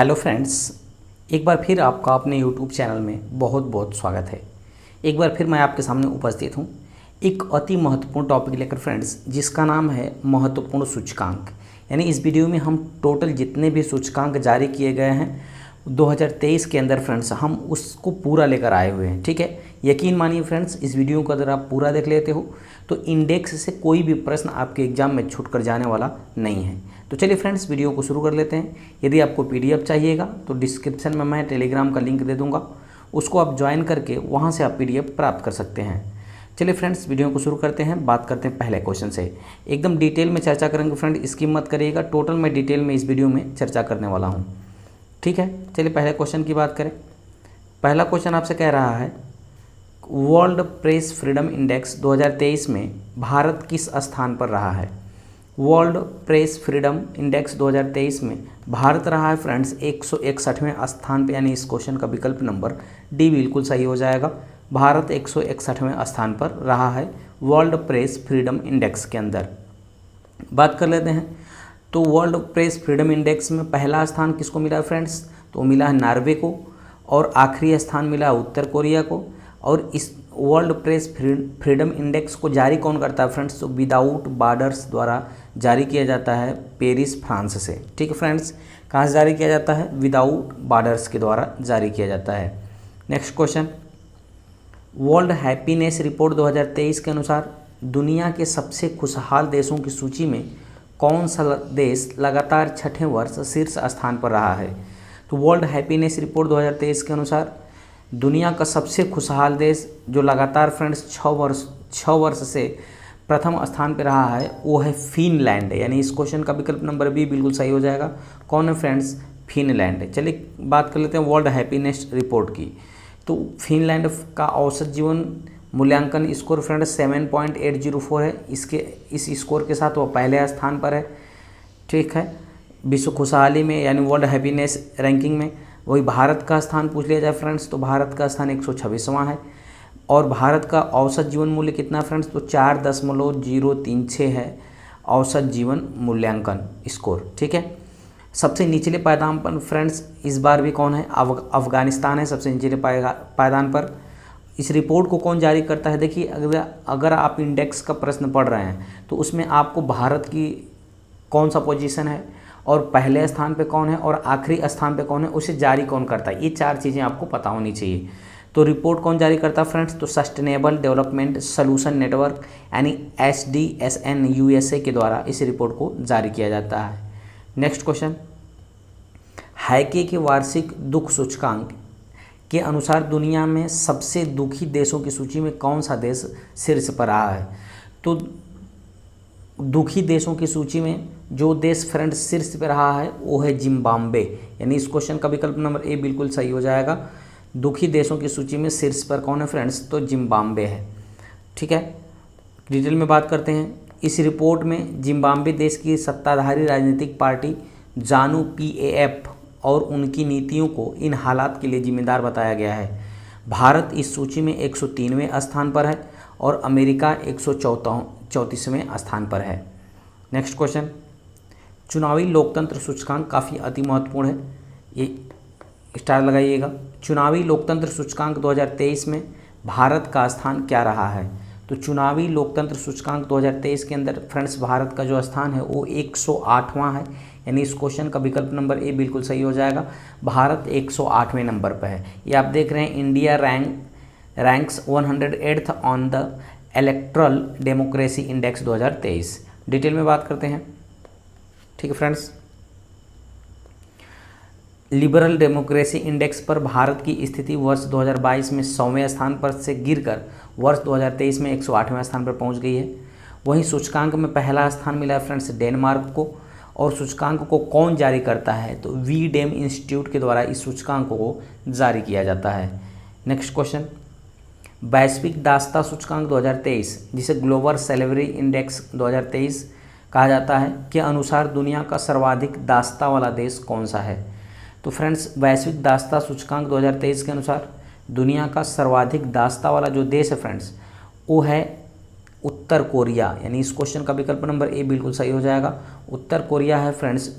Hello friends, एक बार फिर आपका अपने यूट्यूब चैनल में बहुत बहुत स्वागत है। एक बार फिर मैं आपके सामने उपस्थित हूँ एक अति महत्वपूर्ण टॉपिक लेकर फ्रेंड्स, जिसका नाम है महत्वपूर्ण सूचकांक। यानी इस वीडियो में हम टोटल जितने भी सूचकांक जारी किए गए हैं 2023 के अंदर फ्रेंड्स, हम उसको पूरा लेकर आए हुए हैं। ठीक है, यकीन मानिए फ्रेंड्स, इस वीडियो को अगर आप पूरा देख लेते हो तो इंडेक्स से कोई भी प्रश्न आपके एग्जाम में छूट कर जाने वाला नहीं है। तो चलिए फ्रेंड्स, वीडियो को शुरू कर लेते हैं। यदि आपको पीडीएफ चाहिएगा तो डिस्क्रिप्शन में मैं टेलीग्राम का लिंक दे दूंगा, उसको आप ज्वाइन करके वहाँ से आप पीडीएफ प्राप्त कर सकते हैं। चलिए फ्रेंड्स, वीडियो को शुरू करते हैं। बात करते हैं पहले क्वेश्चन से। एकदम डिटेल में चर्चा करेंगे फ्रेंड, स्किप मत करिएगा। टोटल मैं डिटेल में इस वीडियो में चर्चा करने वाला हूँ। ठीक है, चलिए पहले क्वेश्चन की बात करें। पहला क्वेश्चन आपसे कह रहा है, वर्ल्ड प्रेस फ्रीडम इंडेक्स 2023 में भारत किस स्थान पर रहा है। वर्ल्ड प्रेस फ्रीडम इंडेक्स 2023 में भारत रहा है फ्रेंड्स 161वें स्थान पर, यानी इस क्वेश्चन का विकल्प नंबर डी बिल्कुल सही हो जाएगा। भारत 161वें स्थान पर रहा है वर्ल्ड प्रेस फ्रीडम इंडेक्स के अंदर। बात कर लेते हैं, तो वर्ल्ड प्रेस फ्रीडम इंडेक्स में पहला स्थान किसको मिला है फ्रेंड्स, तो मिला है नॉर्वे को, और आखिरी स्थान मिला है उत्तर कोरिया को। और इस वर्ल्ड प्रेस फ्रीडम इंडेक्स को जारी कौन करता है फ्रेंड्स, तो विदाउट बॉर्डर्स द्वारा जारी किया जाता है पेरिस फ्रांस से। ठीक है फ्रेंड्स, कहाँ से जारी किया जाता है, विदाउट बॉर्डर्स के द्वारा जारी किया जाता है। Next question, world happiness report 2023 के अनुसार दुनिया के सबसे खुशहाल देशों की सूची में कौन सा देश लगातार छठे वर्ष शीर्ष स्थान पर रहा है। तो वर्ल्ड हैप्पीनेस रिपोर्ट 2023 के अनुसार दुनिया का सबसे खुशहाल देश जो लगातार फ्रेंड्स 6 वर्ष से प्रथम स्थान पर रहा है वो है फिनलैंड। यानी इस क्वेश्चन का विकल्प नंबर बी बिल्कुल सही हो जाएगा। कौन है फ्रेंड्स, फिनलैंड। चलिए बात कर लेते हैं वर्ल्ड हैप्पीनेस रिपोर्ट की। तो फिनलैंड का औसत जीवन मूल्यांकन स्कोर फ्रेंड्स 7.804 है। इस स्कोर के साथ वो पहले स्थान पर है। ठीक है, विश्व खुशहाली में यानी वर्ल्ड हैप्पीनेस रैंकिंग में। वही भारत का स्थान पूछ लिया जाए फ्रेंड्स, तो भारत का स्थान 126वां है। और भारत का औसत जीवन मूल्य कितना फ्रेंड्स, तो 4.036 है औसत जीवन मूल्यांकन स्कोर। ठीक है, सबसे निचले पायदान पर फ्रेंड्स इस बार भी कौन है, अफगानिस्तान है सबसे निचले पायदान पर। इस रिपोर्ट को कौन जारी करता है, देखिए अगर आप इंडेक्स का प्रश्न पढ़ रहे हैं तो उसमें आपको भारत की कौन सा पोजीशन है और पहले स्थान पे कौन है और आखिरी स्थान पे कौन है, उसे जारी कौन करता है, ये 4 चीज़ें आपको पता होनी चाहिए। तो रिपोर्ट कौन जारी करता है फ्रेंड्स, तो सस्टेनेबल डेवलपमेंट सॉल्यूशन नेटवर्क यानी SDSN USA के द्वारा इस रिपोर्ट को जारी किया जाता है। नेक्स्ट क्वेश्चन, हैके के वार्षिक दुख सूचकांक के अनुसार दुनिया में सबसे दुखी देशों की सूची में कौन सा देश शीर्ष पर रहा है। तो दुखी देशों की सूची में जो देश फ्रेंड्स शीर्ष पर रहा है वो है जिम्बाब्वे। यानी इस क्वेश्चन का विकल्प नंबर ए बिल्कुल सही हो जाएगा। दुखी देशों की सूची में शीर्ष पर कौन है फ्रेंड्स, तो जिम्बाब्वे है। ठीक है, डिटेल में बात करते हैं। इस रिपोर्ट में जिम्बाब्वे देश की सत्ताधारी राजनीतिक पार्टी जानू PAF और उनकी नीतियों को इन हालात के लिए जिम्मेदार बताया गया है। भारत इस सूची में 103वें स्थान पर है और अमेरिका 134वें स्थान पर है। नेक्स्ट क्वेश्चन, चुनावी लोकतंत्र सूचकांक काफ़ी अति महत्वपूर्ण है, ये स्टार लगाइएगा। चुनावी लोकतंत्र सूचकांक 2023 में भारत का स्थान क्या रहा है। तो चुनावी लोकतंत्र सूचकांक 2023 के अंदर फ्रेंड्स भारत का जो स्थान है वो 108वां है। यानी इस क्वेश्चन का विकल्प नंबर ए बिल्कुल सही हो जाएगा। भारत 108वें नंबर पर है। ये आप देख रहे हैं, India ranks 108th on the electoral democracy index 2023। Detail में बात करते हैं। ठीक है फ्रेंड्स, लिबरल डेमोक्रेसी इंडेक्स पर भारत की स्थिति वर्ष 2022 में 100वें स्थान पर से गिरकर वर्ष 2023 में 108वें स्थान पर पहुंच गई है। वहीं सूचकांक में पहला स्थान मिला है फ्रेंड्स डेनमार्क को। और सूचकांक को कौन जारी करता है, तो वीडेम इंस्टीट्यूट के द्वारा इस सूचकांक को जारी किया जाता है। नेक्स्ट क्वेश्चन, वैश्विक दासता सूचकांक 2023 जिसे ग्लोबल सैलरी इंडेक्स 2023 कहा जाता है के अनुसार दुनिया का सर्वाधिक दासता वाला देश कौन सा है। तो फ्रेंड्स वैश्विक दासता सूचकांक 2023 के अनुसार दुनिया का सर्वाधिक दासता वाला जो देश है फ्रेंड्स वो है उत्तर कोरिया। यानी इस क्वेश्चन का विकल्प नंबर ए बिल्कुल सही हो जाएगा। उत्तर कोरिया है फ्रेंड्स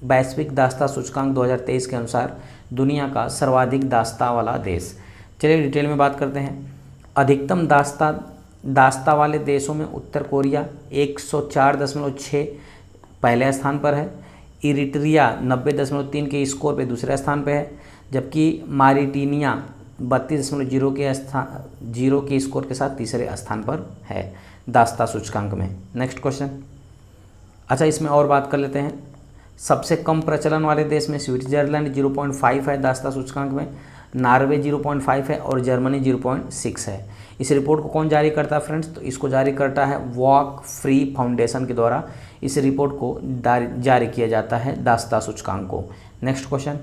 वैश्विक दास्ता सूचकांक 2023 के अनुसार दुनिया का सर्वाधिक दास्ता वाला देश। चलिए डिटेल में बात करते हैं। अधिकतम दास्ता वाले देशों में उत्तर कोरिया 104.6 पहले स्थान पर है। इरिट्रिया 90.3 के स्कोर पे दूसरे स्थान पे है, जबकि मारिटीनिया 32.0 के स्कोर के साथ तीसरे स्थान पर है दास्ता सूचकांक में। Next question. अच्छा, इसमें और बात कर लेते हैं। सबसे कम प्रचलन वाले देश में स्विट्जरलैंड 0.5 है दास्ता सूचकांक में, नॉर्वे 0.5 है और जर्मनी 0.6 है। इस रिपोर्ट को कौन जारी करता है फ्रेंड्स? तो इसको जारी करता है वॉक फ्री फाउंडेशन के द्वारा इस रिपोर्ट को जारी किया जाता है दास्ता सूचकांक को। Next question.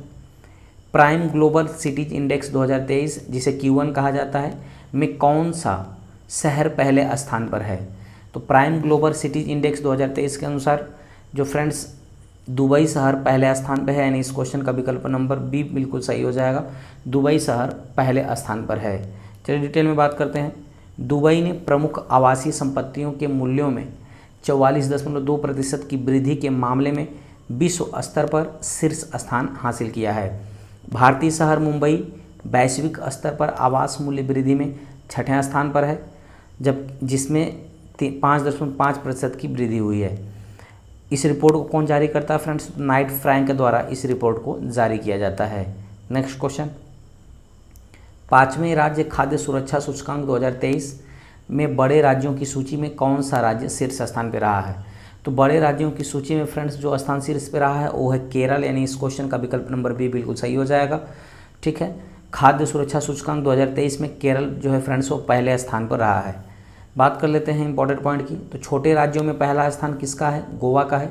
Prime global cities index 2023 जिसे Q1 कहा जाता है में कौन सा शहर पहले स्थान पर है? तो प्राइम ग्लोबल सिटीज इंडेक्स 2023 के अनुसार जो फ्रेंड्स दुबई शहर पहले स्थान पर है, यानी इस क्वेश्चन का विकल्प नंबर बी बिल्कुल सही हो जाएगा। दुबई शहर पहले स्थान पर है। चलिए डिटेल में बात करते हैं। दुबई ने प्रमुख आवासीय संपत्तियों के मूल्यों में 44.2% की वृद्धि के मामले में विश्व स्तर पर शीर्ष स्थान हासिल किया है। भारतीय शहर मुंबई वैश्विक स्तर पर आवास मूल्य वृद्धि में 6ठे स्थान पर है, जब जिसमें 5.5% की वृद्धि हुई है। इस रिपोर्ट को कौन जारी करता है फ्रेंड्स? नाइट फ्रैंक के द्वारा इस रिपोर्ट को जारी किया जाता है। Next question. 5वें राज्य खाद्य सुरक्षा सूचकांक 2023 में बड़े राज्यों की सूची में कौन सा राज्य शीर्ष स्थान पर रहा है? तो बड़े राज्यों की सूची में फ्रेंड्स जो स्थान शीर्ष पे रहा है वो है केरल, यानी इस क्वेश्चन का विकल्प नंबर बी बिल्कुल सही हो जाएगा। ठीक है, खाद्य सुरक्षा सूचकांक 2023 में केरल जो है फ्रेंड्स वो पहले स्थान पर रहा है। बात कर लेते हैं इंपॉर्टेंट पॉइंट की। तो छोटे राज्यों में पहला स्थान किसका है? गोवा का है।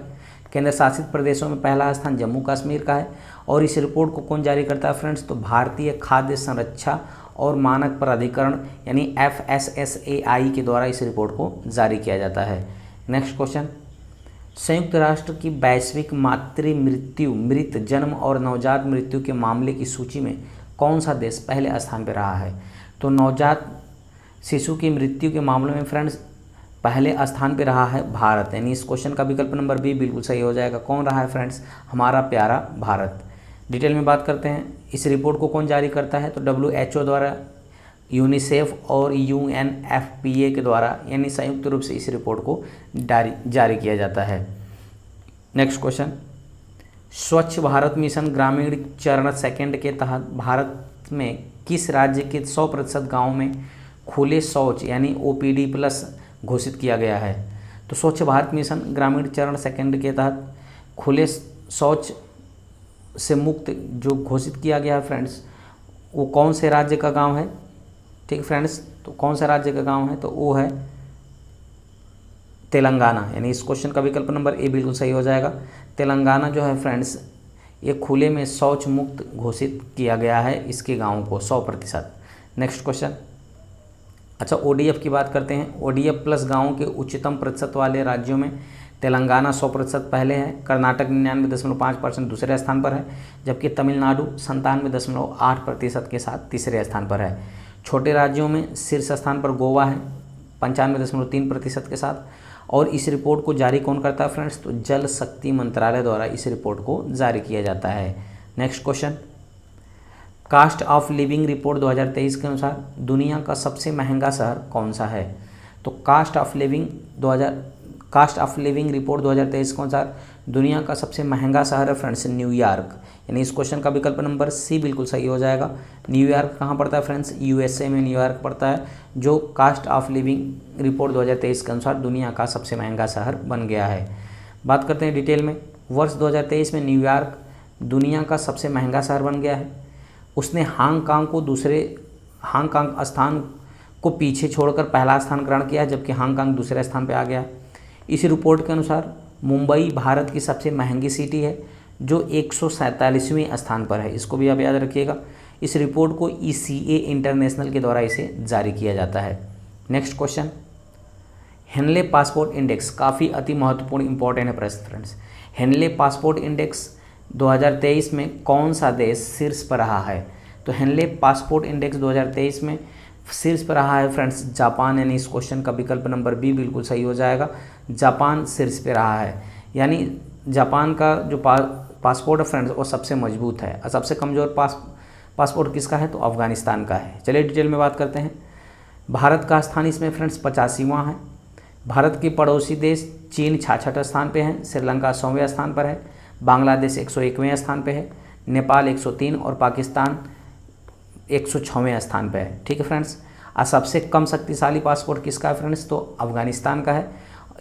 केंद्र शासित प्रदेशों में पहला स्थान जम्मू कश्मीर का है। और इस रिपोर्ट को कौन जारी करता है फ्रेंड्स? तो भारतीय खाद्य संरक्षा और मानक प्राधिकरण यानी FSSAI के द्वारा इस रिपोर्ट को जारी किया जाता है। Next question. संयुक्त राष्ट्र की वैश्विक मृत जन्म और नवजात मृत्यु के मामले की सूची में कौन सा देश पहले स्थान पर रहा है? तो नवजात शिशु की मृत्यु के मामले में फ्रेंड्स पहले स्थान पर रहा है भारत, यानी इस क्वेश्चन का विकल्प नंबर बी बिल्कुल सही हो जाएगा। कौन रहा है फ्रेंड्स? हमारा प्यारा भारत। डिटेल में बात करते हैं। इस रिपोर्ट को कौन जारी करता है? तो WHO द्वारा, यूनिसेफ और UNFPA के द्वारा, यानी संयुक्त रूप से इस रिपोर्ट को जारी किया जाता है। Next question. स्वच्छ भारत मिशन ग्रामीण चरण सेकंड के तहत भारत में किस राज्य के 100% गाँव में खुले शौच यानी OPD+ घोषित किया गया है? तो स्वच्छ भारत मिशन ग्रामीण चरण सेकंड के तहत खुले शौच से मुक्त जो घोषित किया गया है फ्रेंड्स, वो कौन से राज्य का गांव है? ठीक फ्रेंड्स, तो कौन सा राज्य का गांव है? तो वो है तेलंगाना, यानी इस क्वेश्चन का विकल्प नंबर ए बिल्कुल सही हो जाएगा। तेलंगाना जो है फ्रेंड्स ये खुले में शौच मुक्त घोषित किया गया है इसके गाँव को 100%। Next question. अच्छा, ODF की बात करते हैं। ODF+ गाँवों के उच्चतम प्रतिशत वाले राज्यों में तेलंगाना 100% पहले है, कर्नाटक 99.5% दूसरे स्थान पर है, जबकि तमिलनाडु 97.8% के साथ तीसरे स्थान पर है। छोटे राज्यों में शीर्ष स्थान पर गोवा है 95.3% के साथ। और इस रिपोर्ट को जारी कौन करता है फ्रेंड्स? तो जल शक्ति मंत्रालय द्वारा इस रिपोर्ट को जारी किया जाता है। Next question. Cost of living report 2023 के अनुसार दुनिया का सबसे महंगा शहर कौन सा है? तो कास्ट ऑफ लिविंग रिपोर्ट 2023 के अनुसार दुनिया का सबसे महंगा शहर है फ्रेंड्स न्यूयॉर्क, यानी इस क्वेश्चन का विकल्प नंबर सी बिल्कुल सही हो जाएगा। न्यूयॉर्क कहाँ पड़ता है फ्रेंड्स? USA में न्यूयॉर्क पड़ता है, जो कास्ट ऑफ लिविंग रिपोर्ट 2023 के अनुसार दुनिया का सबसे महंगा शहर बन गया है। बात करते हैं डिटेल में। वर्ष 2023 में न्यूयॉर्क दुनिया का सबसे महंगा शहर बन गया है। उसने हांगकांग स्थान को पीछे छोड़कर पहला स्थान ग्रहण किया, जबकि हांगकांग दूसरे स्थान पर आ गया। इस रिपोर्ट के अनुसार मुंबई भारत की सबसे महंगी सिटी है जो 147वें स्थान पर है, इसको भी आप याद रखिएगा। इस रिपोर्ट को ECA इंटरनेशनल के द्वारा इसे जारी किया जाता है। Next question. Henley passport index काफ़ी अति महत्वपूर्ण इंपॉर्टेंट है प्रश्न फ्रेंड्स। हेनले पासपोर्ट इंडेक्स 2023 में कौन सा देश शीर्ष पर रहा है? तो हेनले पासपोर्ट इंडेक्स 2023 में शीर्ष पर रहा है फ्रेंड्स जापान, यानी इस क्वेश्चन का विकल्प नंबर बी बिल्कुल सही हो जाएगा। जापान शीर्ष पे रहा है, यानी जापान का जो पासपोर्ट है फ्रेंड्स वो सबसे मजबूत है, और सबसे कमज़ोर पासपोर्ट किसका है, तो अफगानिस्तान का है। चलिए डिटेल में बात करते हैं। भारत का स्थान इसमें फ्रेंड्स 85वां है। भारत के पड़ोसी देश चीन 66 स्थान पे है, श्रीलंका 100वें स्थान पर है, बांग्लादेश 101वें स्थान पे है, नेपाल 103 और पाकिस्तान 106वें स्थान पे है। ठीक है फ्रेंड्स। और सबसे कम शक्तिशाली पासपोर्ट किसका है फ्रेंड्स, तो अफगानिस्तान का है।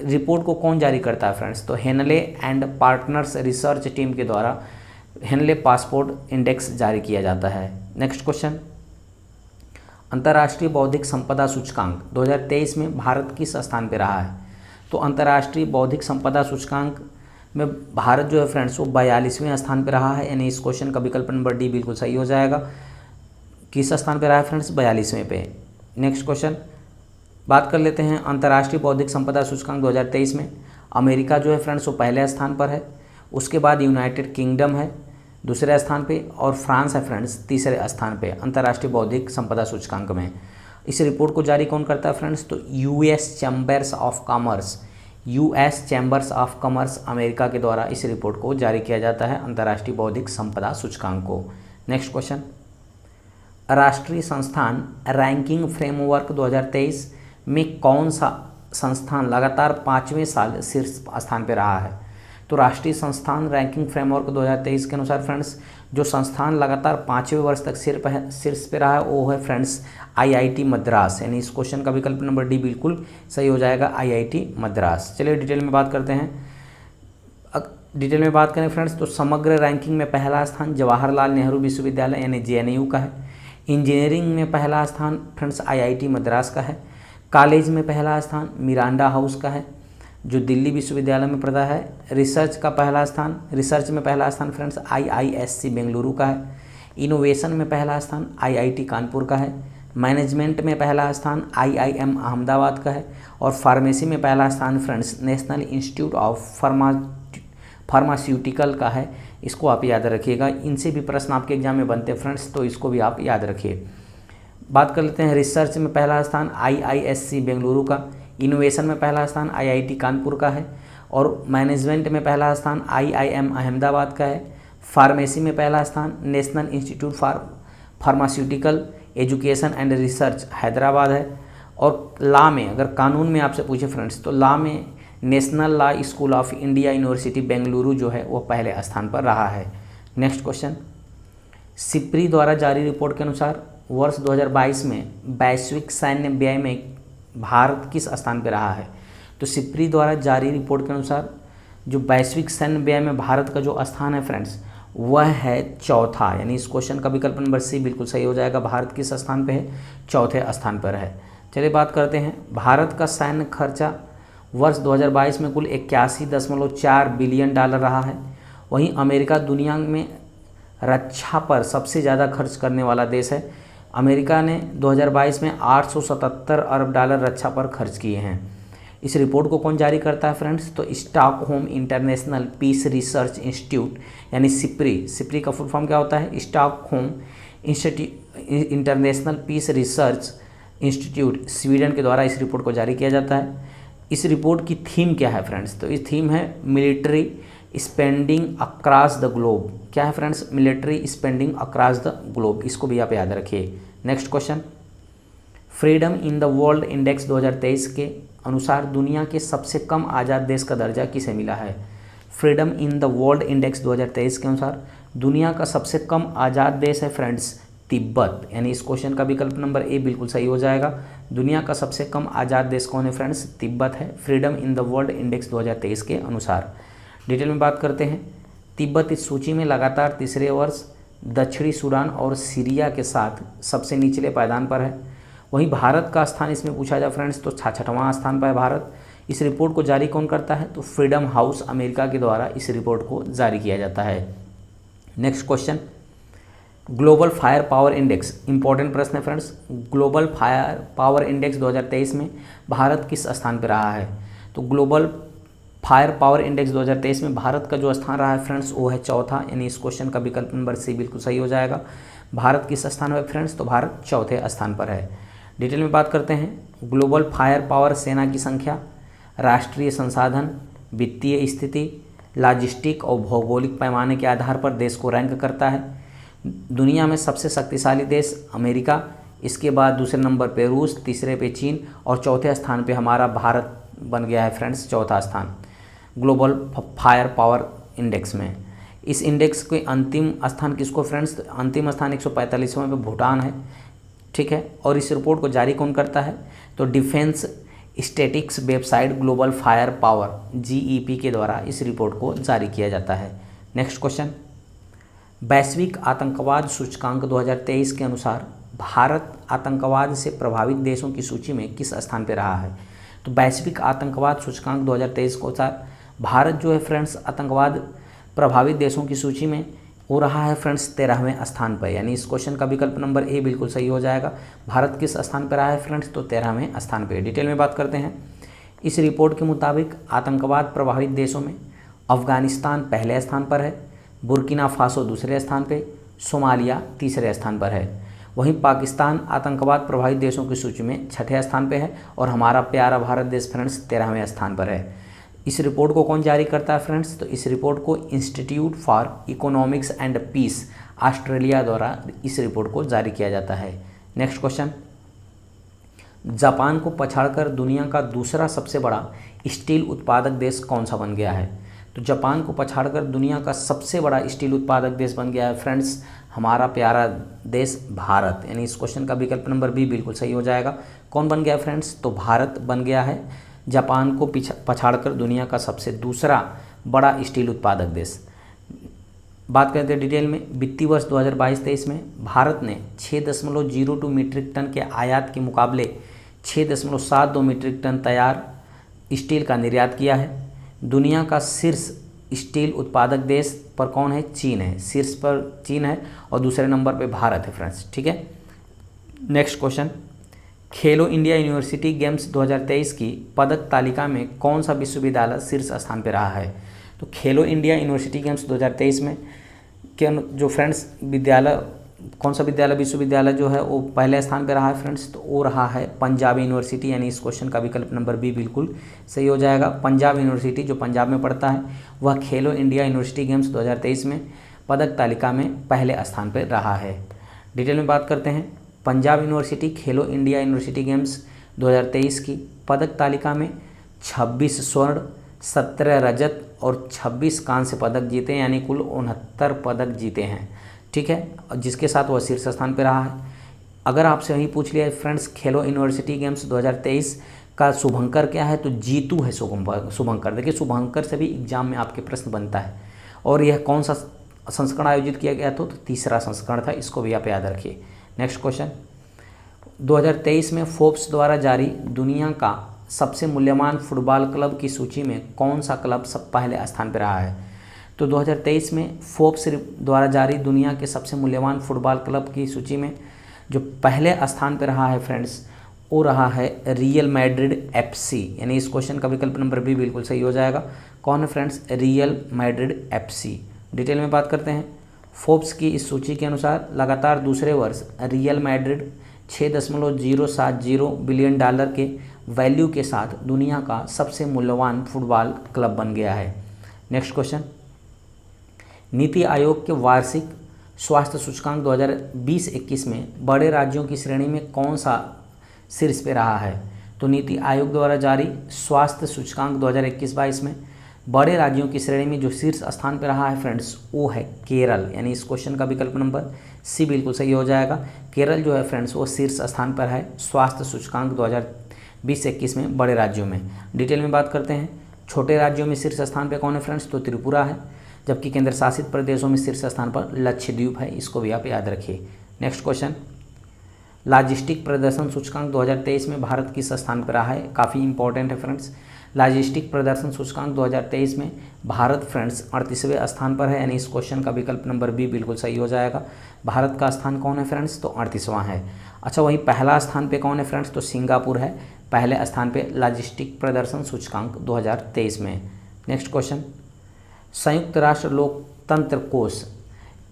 रिपोर्ट को कौन जारी करता है फ्रेंड्स, तो Henley and partners research team के द्वारा हेनले पासपोर्ट इंडेक्स जारी किया जाता है। नेक्स्ट क्वेश्चन, अंतर्राष्ट्रीय बौद्धिक संपदा सूचकांक 2023 में भारत किस स्थान पर रहा है, तो अंतर्राष्ट्रीय बौद्धिक संपदा सूचकांक में भारत जो है फ्रेंड्स वो 42वें स्थान पर रहा है, यानी इस क्वेश्चन का विकल्प नंबर डी बिल्कुल सही हो जाएगा। किस स्थान पर रहा है फ्रेंड्स, 42वें पे। नेक्स्ट क्वेश्चन बात कर लेते हैं, अंतर्राष्ट्रीय बौद्धिक संपदा सूचकांक 2023 में अमेरिका जो है फ्रेंड्स वो पहले स्थान पर है, उसके बाद यूनाइटेड किंगडम है दूसरे स्थान पे, और फ्रांस है फ्रेंड्स तीसरे स्थान पे अंतर्राष्ट्रीय बौद्धिक संपदा सूचकांक में। इस रिपोर्ट को जारी कौन करता है फ्रेंड्स, तो US chambers of commerce America के द्वारा इस रिपोर्ट को जारी किया जाता है अंतर्राष्ट्रीय बौद्धिक संपदा सूचकांक को। नेक्स्ट क्वेश्चन, राष्ट्रीय संस्थान रैंकिंग फ्रेमवर्क 2023 में कौन सा संस्थान लगातार 5वें साल शीर्ष स्थान पर रहा है, तो राष्ट्रीय संस्थान रैंकिंग फ्रेमवर्क 2023 के अनुसार फ्रेंड्स जो संस्थान लगातार 5वें वर्ष तक शीर्ष पे रहा है वो है फ्रेंड्स आईआईटी मद्रास, यानी इस क्वेश्चन का विकल्प नंबर डी बिल्कुल सही हो जाएगा, आईआईटी मद्रास। चलिए डिटेल में बात करते हैं। डिटेल में बात करें फ्रेंड्स तो समग्र रैंकिंग में पहला स्थान जवाहरलाल नेहरू विश्वविद्यालय यानी जेएनयू का है। इंजीनियरिंग में पहला स्थान फ्रेंड्स आईआईटी मद्रास का है। कॉलेज में पहला स्थान मिरांडा हाउस का है जो दिल्ली विश्वविद्यालय में पड़ता है। रिसर्च में पहला स्थान फ्रेंड्स आईआईएससी बेंगलुरु का है। इनोवेशन में पहला स्थान आईआईटी कानपुर का है। मैनेजमेंट में पहला स्थान आईआईएम अहमदाबाद का है। और फार्मेसी में पहला स्थान friends national institute of pharmaceutical का है। इसको आप याद रखिएगा, इनसे भी प्रश्न आपके एग्जाम में बनते हैं फ्रेंड्स, तो इसको भी आप याद रखिए। बात कर लेते हैं, रिसर्च में पहला स्थान आईआईएससी बेंगलुरु का। इनोवेशन में पहला स्थान आईआईटी कानपुर का है। और मैनेजमेंट में पहला स्थान आईआईएम अहमदाबाद का है। फार्मेसी में पहला स्थान national institute for pharmaceutical education and research Hyderabad है। और लॉ में अगर कानून में आपसे पूछे फ्रेंड्स तो लॉ में national law school of India university Bengaluru जो है वो पहले स्थान पर रहा है। नेक्स्ट क्वेश्चन, सिप्री द्वारा जारी रिपोर्ट के अनुसार वर्ष 2022 में वैश्विक सैन्य व्यय में भारत किस स्थान पर रहा है, तो सिप्री द्वारा जारी रिपोर्ट के अनुसार जो वैश्विक सैन्य व्यय में भारत का जो स्थान है फ्रेंड्स वह है चौथा, यानी इस क्वेश्चन का विकल्प नंबर सी बिल्कुल सही हो जाएगा। भारत किस स्थान पे है, चौथे स्थान पर है। चलिए बात करते हैं, भारत का सैन्य खर्चा वर्ष 2022 में कुल 81.4 बिलियन डॉलर रहा है। वहीं अमेरिका दुनिया में रक्षा पर सबसे ज़्यादा खर्च करने वाला देश है। अमेरिका ने 2022 में 877 अरब डॉलर रक्षा पर खर्च किए हैं। इस रिपोर्ट को कौन जारी करता है फ्रेंड्स, तो Stockholm international peace research institute यानी सिप्री का फुल फॉर्म क्या होता है, Stockholm international peace research institute Sweden के द्वारा इस रिपोर्ट को जारी किया जाता है। इस रिपोर्ट की थीम क्या है फ्रेंड्स, तो इस थीम है military spending across the globe. क्या है friends, military spending across the globe, इसको भी आप याद रखिए। Next question, freedom in the world index 2023 के अनुसार दुनिया के सबसे कम आज़ाद देश का दर्जा किसे मिला है। Freedom in the world index 2023 के अनुसार दुनिया का सबसे कम आज़ाद देश है फ्रेंड्स तिब्बत, यानी इस क्वेश्चन का विकल्प नंबर ए बिल्कुल सही हो जाएगा। दुनिया का सबसे कम आज़ाद देश कौन है फ्रेंड्स, तिब्बत है, freedom in the world index 2023 के अनुसार। डिटेल में बात करते हैं, तिब्बत इस सूची में लगातार तीसरे वर्ष दक्षिणी सूडान और सीरिया के साथ सबसे निचले पायदान पर है। वहीं भारत का स्थान इसमें पूछा जाए फ्रेंड्स तो 66वां स्थान पर है भारत। इस रिपोर्ट को जारी कौन करता है, तो फ्रीडम हाउस अमेरिका के द्वारा इस रिपोर्ट को जारी किया जाता है। Next question, global fire power index, important प्रश्न है friends. Global fire power index 2023 में भारत किस स्थान पर रहा है, तो ग्लोबल फायर पावर इंडेक्स 2023 में भारत का जो स्थान रहा है फ्रेंड्स वो है चौथा, यानी इस क्वेश्चन का विकल्प नंबर सी बिल्कुल सही हो जाएगा। भारत किस स्थान पर फ्रेंड्स, तो भारत चौथे स्थान पर है। डिटेल में बात करते हैं, ग्लोबल फायर पावर सेना की संख्या, राष्ट्रीय संसाधन, वित्तीय स्थिति, लॉजिस्टिक और भौगोलिक पैमाने के आधार पर देश को रैंक करता है। दुनिया में सबसे शक्तिशाली देश अमेरिका, इसके बाद दूसरे नंबर पे रूस, तीसरे पे चीन और चौथे स्थान पे हमारा भारत बन गया है फ्रेंड्स, चौथा स्थान ग्लोबल फायर पावर इंडेक्स में। इस इंडेक्स के अंतिम स्थान किसको फ्रेंड्स? अंतिम स्थान 145वें पे भूटान है, ठीक है। और इस रिपोर्ट को जारी कौन करता है? तो defence statics website global fire power GEP के द्वारा इस रिपोर्ट को जारी किया जाता है। नेक्स्ट क्वेश्चन, वैश्विक आतंकवाद सूचकांक 2023 के अनुसार भारत आतंकवाद से प्रभावित देशों की सूची में किस स्थान पर रहा है? तो वैश्विक आतंकवाद सूचकांक 2023 के अनुसार भारत जो है फ्रेंड्स आतंकवाद प्रभावित देशों की सूची में वो रहा है फ्रेंड्स 13वें स्थान पर, यानी इस क्वेश्चन का विकल्प नंबर ए बिल्कुल सही हो जाएगा। भारत किस स्थान पर रहा है फ्रेंड्स? तो 13वें स्थान पर। डिटेल में बात करते हैं। इस रिपोर्ट के मुताबिक आतंकवाद प्रभावित देशों में अफगानिस्तान पहले स्थान पर है, बुर्किना फासो दूसरे स्थान पर, सोमालिया तीसरे स्थान पर है। वहीं पाकिस्तान आतंकवाद प्रभावित देशों की सूची में छठे स्थान पर है और हमारा प्यारा भारत देश फ्रेंड्स 13वें स्थान पर है। इस रिपोर्ट को कौन जारी करता है फ्रेंड्स? तो इस रिपोर्ट को institute for economics and peace Australia द्वारा इस रिपोर्ट को जारी किया जाता है। नेक्स्ट क्वेश्चन, जापान को पछाड़कर दुनिया का दूसरा सबसे बड़ा स्टील उत्पादक देश कौन सा बन गया है? तो जापान को पछाड़कर दुनिया का सबसे बड़ा स्टील उत्पादक देश बन गया है फ्रेंड्स हमारा प्यारा देश भारत, यानी इस क्वेश्चन का विकल्प नंबर बी बिल्कुल सही हो जाएगा। कौन बन गया फ्रेंड्स? तो भारत बन गया है जापान को पछाड़कर दुनिया का सबसे दूसरा बड़ा स्टील उत्पादक देश। बात करते हैं डिटेल में। वित्तीय वर्ष 2022-23 में भारत ने 6.02 मीट्रिक टन के आयात के मुकाबले 6.72 मीट्रिक टन तैयार स्टील का निर्यात किया है। दुनिया का शीर्ष स्टील उत्पादक देश पर कौन है? चीन है, शीर्ष पर चीन है और दूसरे नंबर पे भारत है फ्रेंड्स, ठीक है। नेक्स्ट क्वेश्चन, खेलो इंडिया यूनिवर्सिटी गेम्स 2023 की पदक तालिका में कौन सा विश्वविद्यालय शीर्ष स्थान पर रहा है? तो खेलो इंडिया यूनिवर्सिटी गेम्स 2023 में के जो फ्रेंड्स विद्यालय कौन सा विश्वविद्यालय जो है वो पहले स्थान पर रहा है फ्रेंड्स? तो वो रहा है पंजाब यूनिवर्सिटी, यानी इस क्वेश्चन का विकल्प नंबर बी बिल्कुल सही हो जाएगा। पंजाब यूनिवर्सिटी जो पंजाब में पड़ता है वह खेलो इंडिया यूनिवर्सिटी गेम्स 2023 में पदक तालिका में पहले स्थान पर रहा है। डिटेल में बात करते हैं। पंजाब यूनिवर्सिटी खेलो इंडिया यूनिवर्सिटी गेम्स 2023 की पदक तालिका में 26 स्वर्ण, 17 रजत और 26 कांस्य पदक जीते हैं, यानी कुल 69 पदक जीते हैं, ठीक है, जिसके साथ वह शीर्ष स्थान पर रहा है। अगर आपसे वही पूछ लिया फ्रेंड्स खेलो यूनिवर्सिटी गेम्स 2023 का शुभंकर क्या है? तो जीतू है शुभंकर। देखिए शुभंकर से भी एग्जाम में आपके प्रश्न बनता है। और यह कौन सा संस्करण आयोजित किया गया था? तो तीसरा संस्करण था, इसको भी आप याद रखिए। नेक्स्ट क्वेश्चन, 2023 में फोर्ब्स द्वारा जारी दुनिया का सबसे मूल्यवान फुटबॉल क्लब की सूची में कौन सा क्लब सब पहले स्थान पर रहा है? तो 2023 में फोर्ब्स द्वारा जारी दुनिया के सबसे मूल्यवान फुटबॉल क्लब की सूची में जो पहले स्थान पर रहा है फ्रेंड्स वो रहा है रियल मैड्रिड FC, यानी इस क्वेश्चन का विकल्प नंबर बी बिल्कुल सही हो जाएगा। कौन है friends? Real Madrid FC। Detail में बात करते हैं। फोर्ब्स की इस सूची के अनुसार लगातार दूसरे वर्ष रियल मैड्रिड 6.070 बिलियन डॉलर के वैल्यू के साथ दुनिया का सबसे मूल्यवान फुटबॉल क्लब बन गया है। नेक्स्ट क्वेश्चन, नीति आयोग के वार्षिक स्वास्थ्य सूचकांक 2020-21 में बड़े राज्यों की श्रेणी में कौन सा शीर्ष पे रहा है? तो नीति आयोग द्वारा जारी स्वास्थ्य सूचकांक 2021-22 में बड़े राज्यों की श्रेणी में जो शीर्ष स्थान पर रहा है फ्रेंड्स वो है केरल, यानी इस क्वेश्चन का विकल्प नंबर सी बिल्कुल सही हो जाएगा। केरल जो है फ्रेंड्स वो शीर्ष स्थान पर है स्वास्थ्य सूचकांक 2020-21 में बड़े राज्यों में। डिटेल में बात करते हैं। छोटे राज्यों में शीर्ष स्थान पर कौन है फ्रेंड्स? तो त्रिपुरा है, जबकि केंद्र शासित प्रदेशों में शीर्ष स्थान पर लक्षद्वीप है, इसको भी आप याद रखिए। नेक्स्ट क्वेश्चन, लॉजिस्टिक प्रदर्शन सूचकांक 2023 में भारत किस स्थान पर रहा है? काफ़ी इंपॉर्टेंट है फ्रेंड्स। लॉजिस्टिक प्रदर्शन सूचकांक 2023 में भारत फ्रेंड्स 38वें स्थान पर है, यानी इस क्वेश्चन का विकल्प नंबर बी बिल्कुल सही हो जाएगा। भारत का स्थान कौन है फ्रेंड्स? तो 38वां है। अच्छा, वहीं पहला स्थान पे कौन है फ्रेंड्स? तो सिंगापुर है पहले स्थान पे लॉजिस्टिक प्रदर्शन सूचकांक 2023 में। नेक्स्ट क्वेश्चन, संयुक्त राष्ट्र लोकतंत्र कोष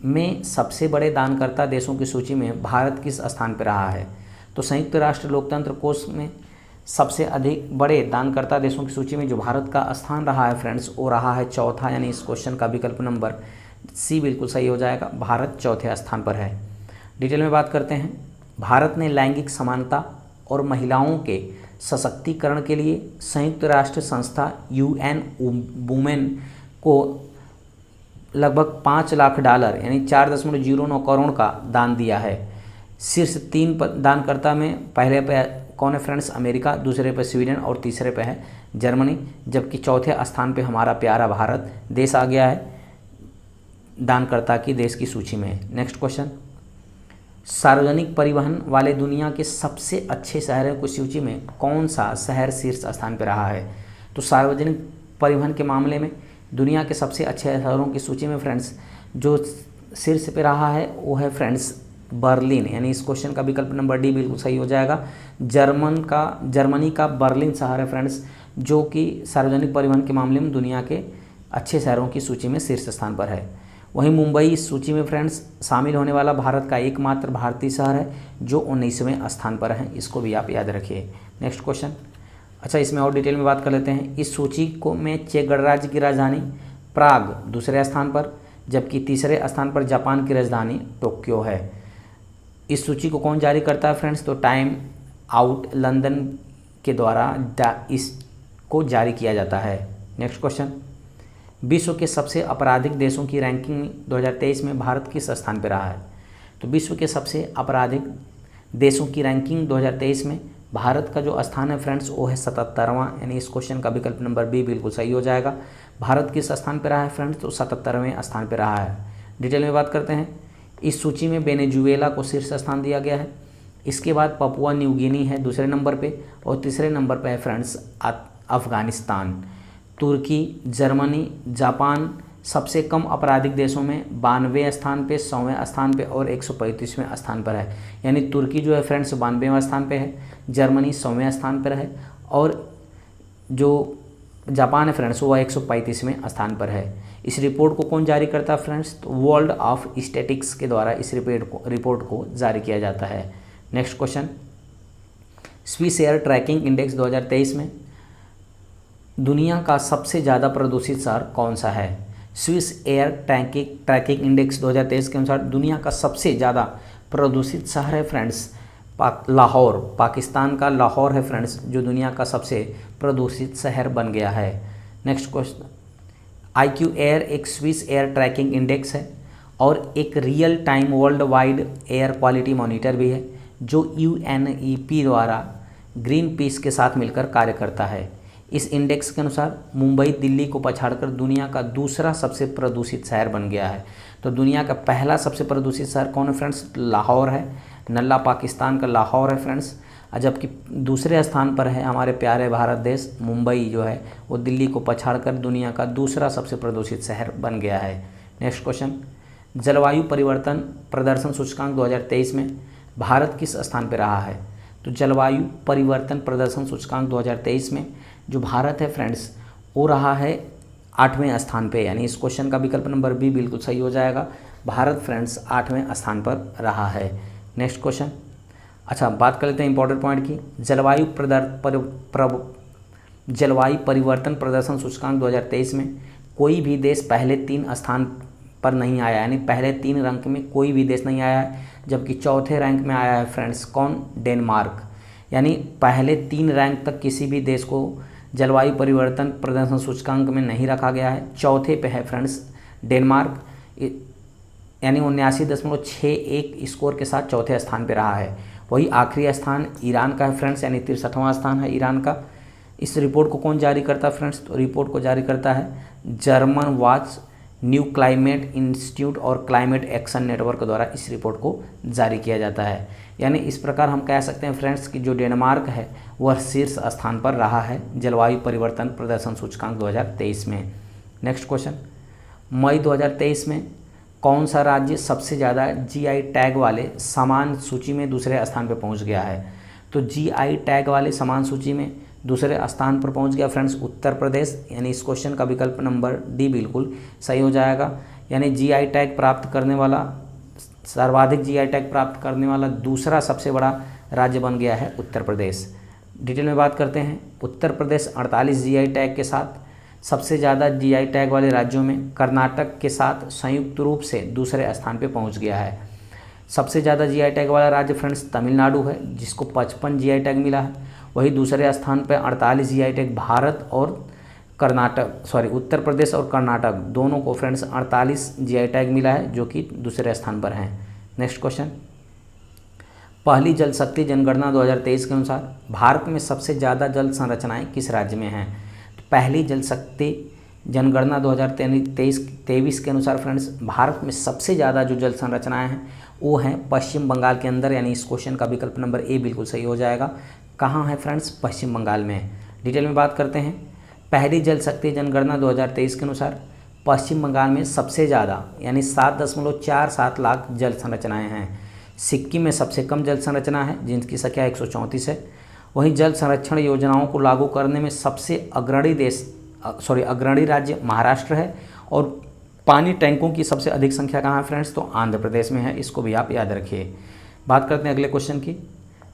में सबसे बड़े दानकर्ता देशों की सूची में भारत किस स्थान पर रहा है? तो संयुक्त राष्ट्र लोकतंत्र कोष में सबसे अधिक बड़े दानकर्ता देशों की सूची में जो भारत का स्थान रहा है फ्रेंड्स, वो रहा है चौथा, यानी इस क्वेश्चन का विकल्प नंबर सी बिल्कुल सही हो जाएगा। भारत चौथे स्थान पर है। डिटेल में बात करते हैं। भारत ने लैंगिक समानता और महिलाओं के सशक्तिकरण के लिए संयुक्त राष्ट्र संस्था UN वुमेन को लगभग $5 लाख यानी 4.09 करोड़ का दान दिया है। शीर्ष 3 दानकर्ता में पहले पे कौन है फ्रेंड्स? अमेरिका, दूसरे पे स्वीडन और तीसरे पे है जर्मनी, जबकि चौथे स्थान पे हमारा प्यारा भारत देश आ गया है दानकर्ता की देश की सूची में। नेक्स्ट क्वेश्चन, सार्वजनिक परिवहन वाले दुनिया के सबसे अच्छे शहरों की सूची में कौन सा शहर शीर्ष स्थान पर रहा है? तो सार्वजनिक परिवहन के मामले में दुनिया के सबसे अच्छे शहरों की सूची में फ्रेंड्स जो शीर्ष पे रहा है वो है फ्रेंड्स बर्लिन, यानी इस क्वेश्चन का विकल्प नंबर डी बिल्कुल सही हो जाएगा। जर्मनी का बर्लिन शहर है फ्रेंड्स, जो कि सार्वजनिक परिवहन के मामले में दुनिया के अच्छे शहरों की सूची में शीर्ष स्थान पर है। वहीं मुंबई इस सूची में फ्रेंड्स शामिल होने वाला भारत का एकमात्र भारतीय शहर है जो 19वें स्थान पर है। इसको भी आप याद रखिए। नेक्स्ट क्वेश्चन, अच्छा इसमें और डिटेल में बात कर लेते हैं। इस सूची को में चेक गणराज्य की राजधानी प्राग दूसरे स्थान पर, जबकि तीसरे स्थान पर जापान की राजधानी टोक्यो है। इस सूची को कौन जारी करता है फ्रेंड्स? तो टाइम आउट लंदन के द्वारा इसको जारी किया जाता है। नेक्स्ट क्वेश्चन, विश्व के सबसे आपराधिक देशों की रैंकिंग 2023 में भारत किस स्थान पर रहा है? तो विश्व के सबसे आपराधिक देशों की रैंकिंग 2023 में भारत का जो स्थान है फ्रेंड्स वो है 77वां, यानी इस क्वेश्चन का विकल्प नंबर बी बिल्कुल सही हो जाएगा। भारत किस स्थान पर रहा है फ्रेंड्स? तो 77वें स्थान पर रहा है। डिटेल में बात करते हैं। इस सूची में वेनेजुएला को शीर्ष स्थान दिया गया है। इसके बाद पपुआ न्यू गिनी है दूसरे नंबर पे, और तीसरे नंबर पे है फ्रेंड्स अफगानिस्तान। तुर्की, जर्मनी, जापान सबसे कम आपराधिक देशों में 92वें स्थान पे, 100वें स्थान पे और 135वें स्थान पर है। यानी तुर्की जो है फ्रेंड्स 92वें स्थान पे है, जर्मनी 100वें स्थान पर है और जो जापान है फ्रेंड्स वो 135वें स्थान पर है। इस रिपोर्ट को कौन जारी करता है फ्रेंड्स? तो वर्ल्ड ऑफ स्टैटिस्टिक्स के द्वारा इस रिपोर्ट को जारी किया जाता है। Next question, Swiss air tracking index 2023 में दुनिया का सबसे ज़्यादा प्रदूषित शहर कौन सा है? स्विस एयर ट्रैकिंग इंडेक्स 2023 के अनुसार दुनिया का सबसे ज़्यादा प्रदूषित शहर है फ्रेंड्स लाहौर। पाकिस्तान का लाहौर है फ्रेंड्स जो दुनिया का सबसे प्रदूषित शहर बन गया है। नेक्स्ट क्वेश्चन, IQ एयर एक स्विस एयर ट्रैकिंग इंडेक्स है और एक real time world wide air quality monitor भी है जो UNEP द्वारा ग्रीन पीस के साथ मिलकर कार्य करता है। इस इंडेक्स के अनुसार मुंबई दिल्ली को पछाड़कर दुनिया का दूसरा सबसे प्रदूषित शहर बन गया है। तो दुनिया का पहला सबसे प्रदूषित शहर कौन है फ्रेंड्स? लाहौर है, नल्ला पाकिस्तान का लाहौर है फ्रेंड्स, जबकि दूसरे स्थान पर है हमारे प्यारे भारत देश मुंबई जो है वो दिल्ली को पछाड़कर दुनिया का दूसरा सबसे प्रदूषित शहर बन गया है। नेक्स्ट क्वेश्चन, जलवायु परिवर्तन प्रदर्शन सूचकांक 2023 में भारत किस स्थान पर रहा है? तो जलवायु परिवर्तन प्रदर्शन सूचकांक 2023 में जो भारत है फ्रेंड्स वो रहा है 8वें स्थान पे, यानी इस क्वेश्चन का विकल्प नंबर बी बिल्कुल सही हो जाएगा। भारत फ्रेंड्स 8वें स्थान पर रहा है। नेक्स्ट क्वेश्चन, अच्छा बात कर लेते हैं इंपॉर्टेंट पॉइंट की। जलवायु परिवर्तन प्रदर्शन सूचकांक 2023 में कोई भी देश पहले 3 स्थान पर नहीं आया, यानी पहले 3 रैंक में कोई भी देश नहीं आया है, जबकि चौथे रैंक में आया है फ्रेंड्स कौन? डेनमार्क। यानी पहले 3 रैंक तक किसी भी देश को जलवायु परिवर्तन प्रदर्शन सूचकांक में नहीं रखा गया है। चौथे पे है फ्रेंड्स डेनमार्क, यानी 79.61 स्कोर के साथ चौथे स्थान पे रहा है। वही आखिरी स्थान ईरान का है फ्रेंड्स, यानी 63वां स्थान है ईरान का। इस रिपोर्ट को कौन जारी करता है फ्रेंड्स? तो रिपोर्ट को जारी करता है German watch, new climate institute और क्लाइमेट एक्शन नेटवर्क द्वारा इस रिपोर्ट को जारी किया जाता है। यानी इस प्रकार हम कह सकते हैं फ्रेंड्स कि जो डेनमार्क है वह शीर्ष स्थान पर रहा है जलवायु परिवर्तन प्रदर्शन सूचकांक 2023 में। नेक्स्ट क्वेश्चन, मई 2023 में कौन सा राज्य सबसे ज़्यादा GI टैग वाले सामान सूची में दूसरे स्थान पर पहुंच गया है? तो GI टैग वाले सामान सूची में दूसरे स्थान पर पहुंच गया फ्रेंड्स उत्तर प्रदेश, यानी इस क्वेश्चन का विकल्प नंबर डी बिल्कुल सही हो जाएगा। यानी GI टैग प्राप्त करने वाला सर्वाधिक GI टैग प्राप्त करने वाला दूसरा सबसे बड़ा राज्य बन गया है उत्तर प्रदेश। डिटेल में बात करते हैं। उत्तर प्रदेश 48 जीआई टैग के साथ सबसे ज़्यादा जीआई टैग वाले राज्यों में कर्नाटक के साथ संयुक्त रूप से दूसरे स्थान पर पहुंच गया है। सबसे ज़्यादा जीआई टैग वाला राज्य फ्रेंड्स तमिलनाडु है, जिसको 55 जीआई टैग मिला है। वही दूसरे स्थान पर 48 जीआई टैग भारत और उत्तर प्रदेश और कर्नाटक दोनों को फ्रेंड्स 48 जीआई टैग मिला है, जो कि दूसरे स्थान पर हैं। नेक्स्ट क्वेश्चन, पहली जल शक्ति जनगणना 2023 के अनुसार भारत में सबसे ज़्यादा जल संरचनाएं किस राज्य में हैं? तो पहली जल शक्ति जनगणना 2023 के अनुसार फ्रेंड्स भारत में सबसे ज़्यादा जो जल संरचनाएं हैं वो हैं पश्चिम बंगाल के अंदर, यानी इस क्वेश्चन का विकल्प नंबर ए बिल्कुल सही हो जाएगा। कहाँ है फ्रेंड्स? पश्चिम बंगाल में। डिटेल में बात करते हैं। पहली जल शक्ति जनगणना 2023 के अनुसार पश्चिम बंगाल में सबसे ज़्यादा यानी 7.47 लाख जल संरचनाएँ हैं। सिक्किम में सबसे कम जल संरचना है, जिनकी संख्या 134 है। वहीं जल संरक्षण योजनाओं को लागू करने में सबसे अग्रणी राज्य महाराष्ट्र है। और पानी टैंकों की सबसे अधिक संख्या कहाँ है फ्रेंड्स? तो आंध्र प्रदेश में है। इसको भी आप याद रखिए। बात करते हैं अगले क्वेश्चन की।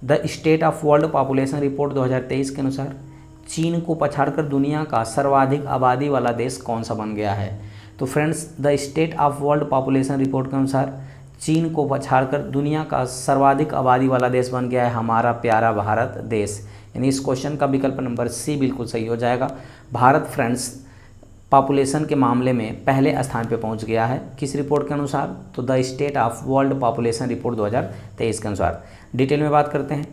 The state of world population report 2023 के अनुसार चीन को पछाड़कर दुनिया का सर्वाधिक आबादी वाला देश कौन सा बन गया है? तो friends the state of world population report के अनुसार चीन को पछाड़कर दुनिया का सर्वाधिक आबादी वाला देश बन गया है हमारा प्यारा भारत देश। यानी इस क्वेश्चन का विकल्प नंबर सी बिल्कुल सही हो जाएगा। भारत फ्रेंड्स पॉपुलेशन के मामले में पहले स्थान पर पहुंच गया है। किस रिपोर्ट के अनुसार? तो the state of world population report 2023 के अनुसार। डिटेल में बात करते हैं।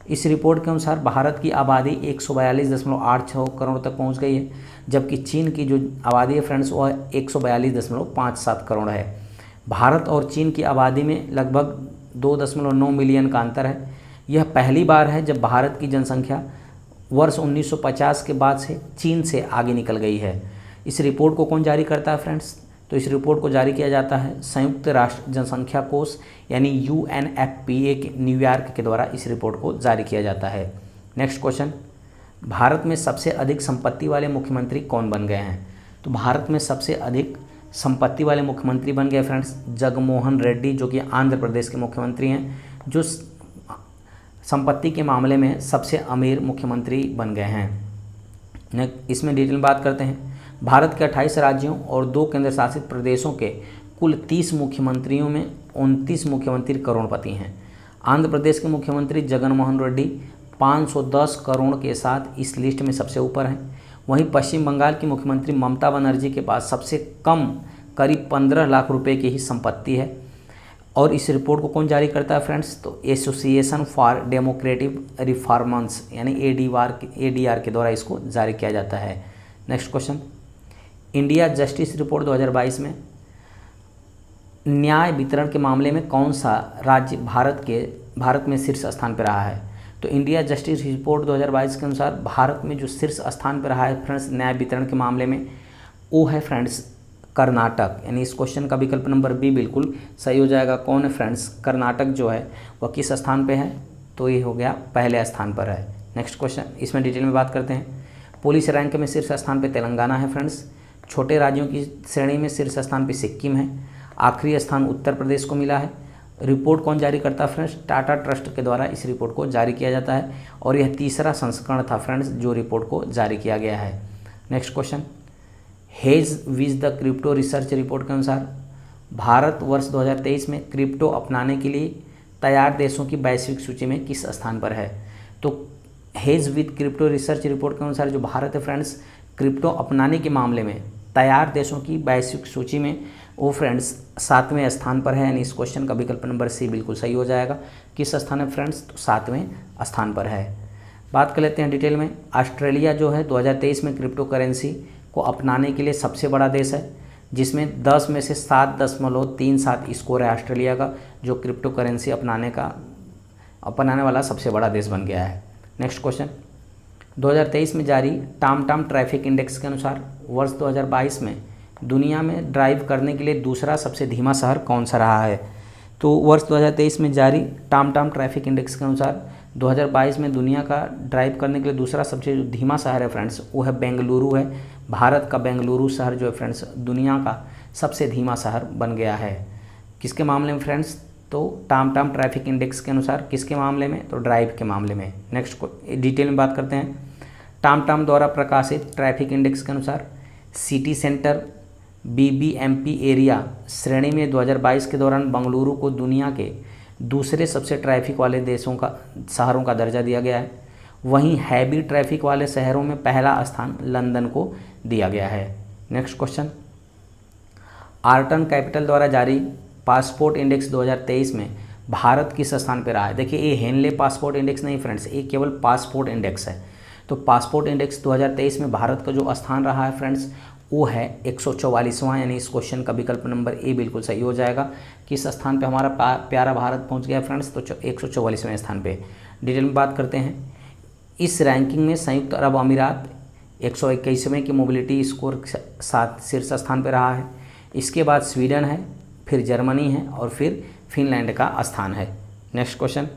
इस रिपोर्ट के अनुसार भारत की आबादी 142.86 करोड़ तक पहुंच गई है, जबकि चीन की जो आबादी है फ्रेंड्स वह 142.57 करोड़ है। भारत और चीन की आबादी में लगभग 2.9 मिलियन का अंतर है। यह पहली बार है जब भारत की जनसंख्या वर्ष 1950 के बाद से चीन से आगे निकल गई है। इस रिपोर्ट को कौन जारी करता है फ्रेंड्स? तो इस रिपोर्ट को जारी किया जाता है संयुक्त राष्ट्र जनसंख्या कोष यानी UNFPA के न्यूयॉर्क के द्वारा इस रिपोर्ट को जारी किया जाता है। नेक्स्ट क्वेश्चन, भारत में सबसे अधिक संपत्ति वाले मुख्यमंत्री कौन बन गए हैं? तो भारत में सबसे अधिक संपत्ति वाले मुख्यमंत्री बन गए फ्रेंड्स जगनमोहन रेड्डी, जो कि आंध्र प्रदेश के मुख्यमंत्री हैं, जो संपत्ति के मामले में सबसे अमीर मुख्यमंत्री बन गए हैं। इसमें डिटेल में बात करते हैं। भारत के 28 राज्यों और 2 केंद्र शासित प्रदेशों के कुल 30 मुख्यमंत्रियों में 29 मुख्यमंत्री करोड़पति हैं। आंध्र प्रदेश के मुख्यमंत्री जगनमोहन रेड्डी 510 करोड़ के साथ इस लिस्ट में सबसे ऊपर हैं। वहीं पश्चिम बंगाल की मुख्यमंत्री ममता बनर्जी के पास सबसे कम करीब 15 लाख रुपए की ही संपत्ति है। और इस रिपोर्ट को कौन जारी करता है फ्रेंड्स? तो एसोसिएशन फॉर डेमोक्रेटिक रिफॉर्म्स यानी ADR के द्वारा इसको जारी किया जाता है। Next question, India justice report 2022 में न्याय वितरण के मामले में कौन सा राज्य भारत में शीर्ष स्थान पर रहा है? तो इंडिया जस्टिस रिपोर्ट 2022 के अनुसार भारत में जो शीर्ष स्थान पर रहा है फ्रेंड्स न्याय वितरण के मामले में वो है फ्रेंड्स कर्नाटक। यानी इस क्वेश्चन का विकल्प नंबर बी बिल्कुल सही हो जाएगा। कौन है फ्रेंड्स? कर्नाटक जो है वह किस स्थान पे है? तो ये हो गया पहले स्थान पर है। नेक्स्ट क्वेश्चन, इसमें डिटेल में बात करते हैं। पुलिस रैंक में शीर्ष स्थान पर तेलंगाना है फ्रेंड्स। छोटे राज्यों की श्रेणी में शीर्ष स्थान पर सिक्किम है। आखिरी स्थान उत्तर प्रदेश को मिला है। रिपोर्ट कौन जारी करता है फ्रेंड्स? टाटा ट्रस्ट के द्वारा इस रिपोर्ट को जारी किया जाता है और यह तीसरा संस्करण था फ्रेंड्स जो रिपोर्ट को जारी किया गया है। Next question, hedge with the crypto research report के अनुसार भारत वर्ष 2023 में क्रिप्टो अपनाने के लिए तैयार देशों की वैश्विक सूची में किस स्थान पर है? तो hedge with crypto research report के अनुसार जो भारत है फ्रेंड्स क्रिप्टो अपनाने के मामले में तैयार देशों की वैश्विक सूची में वो फ्रेंड्स 7वें स्थान पर है। यानी इस क्वेश्चन का विकल्प नंबर सी बिल्कुल सही हो जाएगा। किस स्थान है फ्रेंड्स? तो 7वें स्थान पर है। बात कर लेते हैं डिटेल में। ऑस्ट्रेलिया जो है 2023 में क्रिप्टो करेंसी को अपनाने के लिए सबसे बड़ा देश है, जिसमें 10 में से 7.37 स्कोर है ऑस्ट्रेलिया का, जो क्रिप्टो करेंसी अपनाने वाला सबसे बड़ा देश बन गया है। नेक्स्ट क्वेश्चन, 2023 में जारी टामटाम ट्रैफिक इंडेक्स के अनुसार वर्ष 2022 में दुनिया में ड्राइव करने के लिए दूसरा सबसे धीमा शहर कौन सा रहा है? तो वर्ष 2023 में जारी टामटाम ट्रैफिक इंडेक्स के अनुसार 2022 में दुनिया का ड्राइव करने के लिए दूसरा सबसे जो धीमा शहर है फ्रेंड्स वो है बेंगलुरु है। भारत का बेंगलुरु शहर जो है फ्रेंड्स दुनिया का सबसे धीमा शहर बन गया है। किसके मामले में फ्रेंड्स? तो टाम ट्रैफिक इंडेक्स के अनुसार किसके मामले में, तो ड्राइव के मामले में। नेक्स्ट को डिटेल में बात करते हैं। टाम द्वारा प्रकाशित ट्रैफिक इंडेक्स के अनुसार सिटी सेंटर BBMP एरिया श्रेणी में 2022 के दौरान बंगलुरु को दुनिया के दूसरे सबसे ट्रैफिक वाले शहरों का दर्जा दिया गया है। वहीं हैवी ट्रैफिक वाले शहरों में पहला स्थान लंदन को दिया गया है। नेक्स्ट क्वेश्चन, आर्टन कैपिटल द्वारा जारी पासपोर्ट इंडेक्स 2023 में भारत किस स्थान पर रहा है। देखिए ये हेनले पासपोर्ट इंडेक्स नहीं फ्रेंड्स, ये केवल पासपोर्ट इंडेक्स है। तो पासपोर्ट इंडेक्स 2023 में भारत का जो स्थान रहा है फ्रेंड्स वो है 144वां, यानी इस क्वेश्चन का विकल्प नंबर ए बिल्कुल सही हो जाएगा। किस स्थान पे हमारा प्यारा भारत पहुंच गया फ्रेंड्स, तो 144वें स्थान पे। डिटेल में बात करते हैं। इस रैंकिंग में संयुक्त अरब अमीरात 121वें की मोबिलिटी स्कोर साथ शीर्ष स्थान पर रहा है। इसके बाद स्वीडन है, फिर जर्मनी है और फिर फिनलैंड का स्थान है। Next question,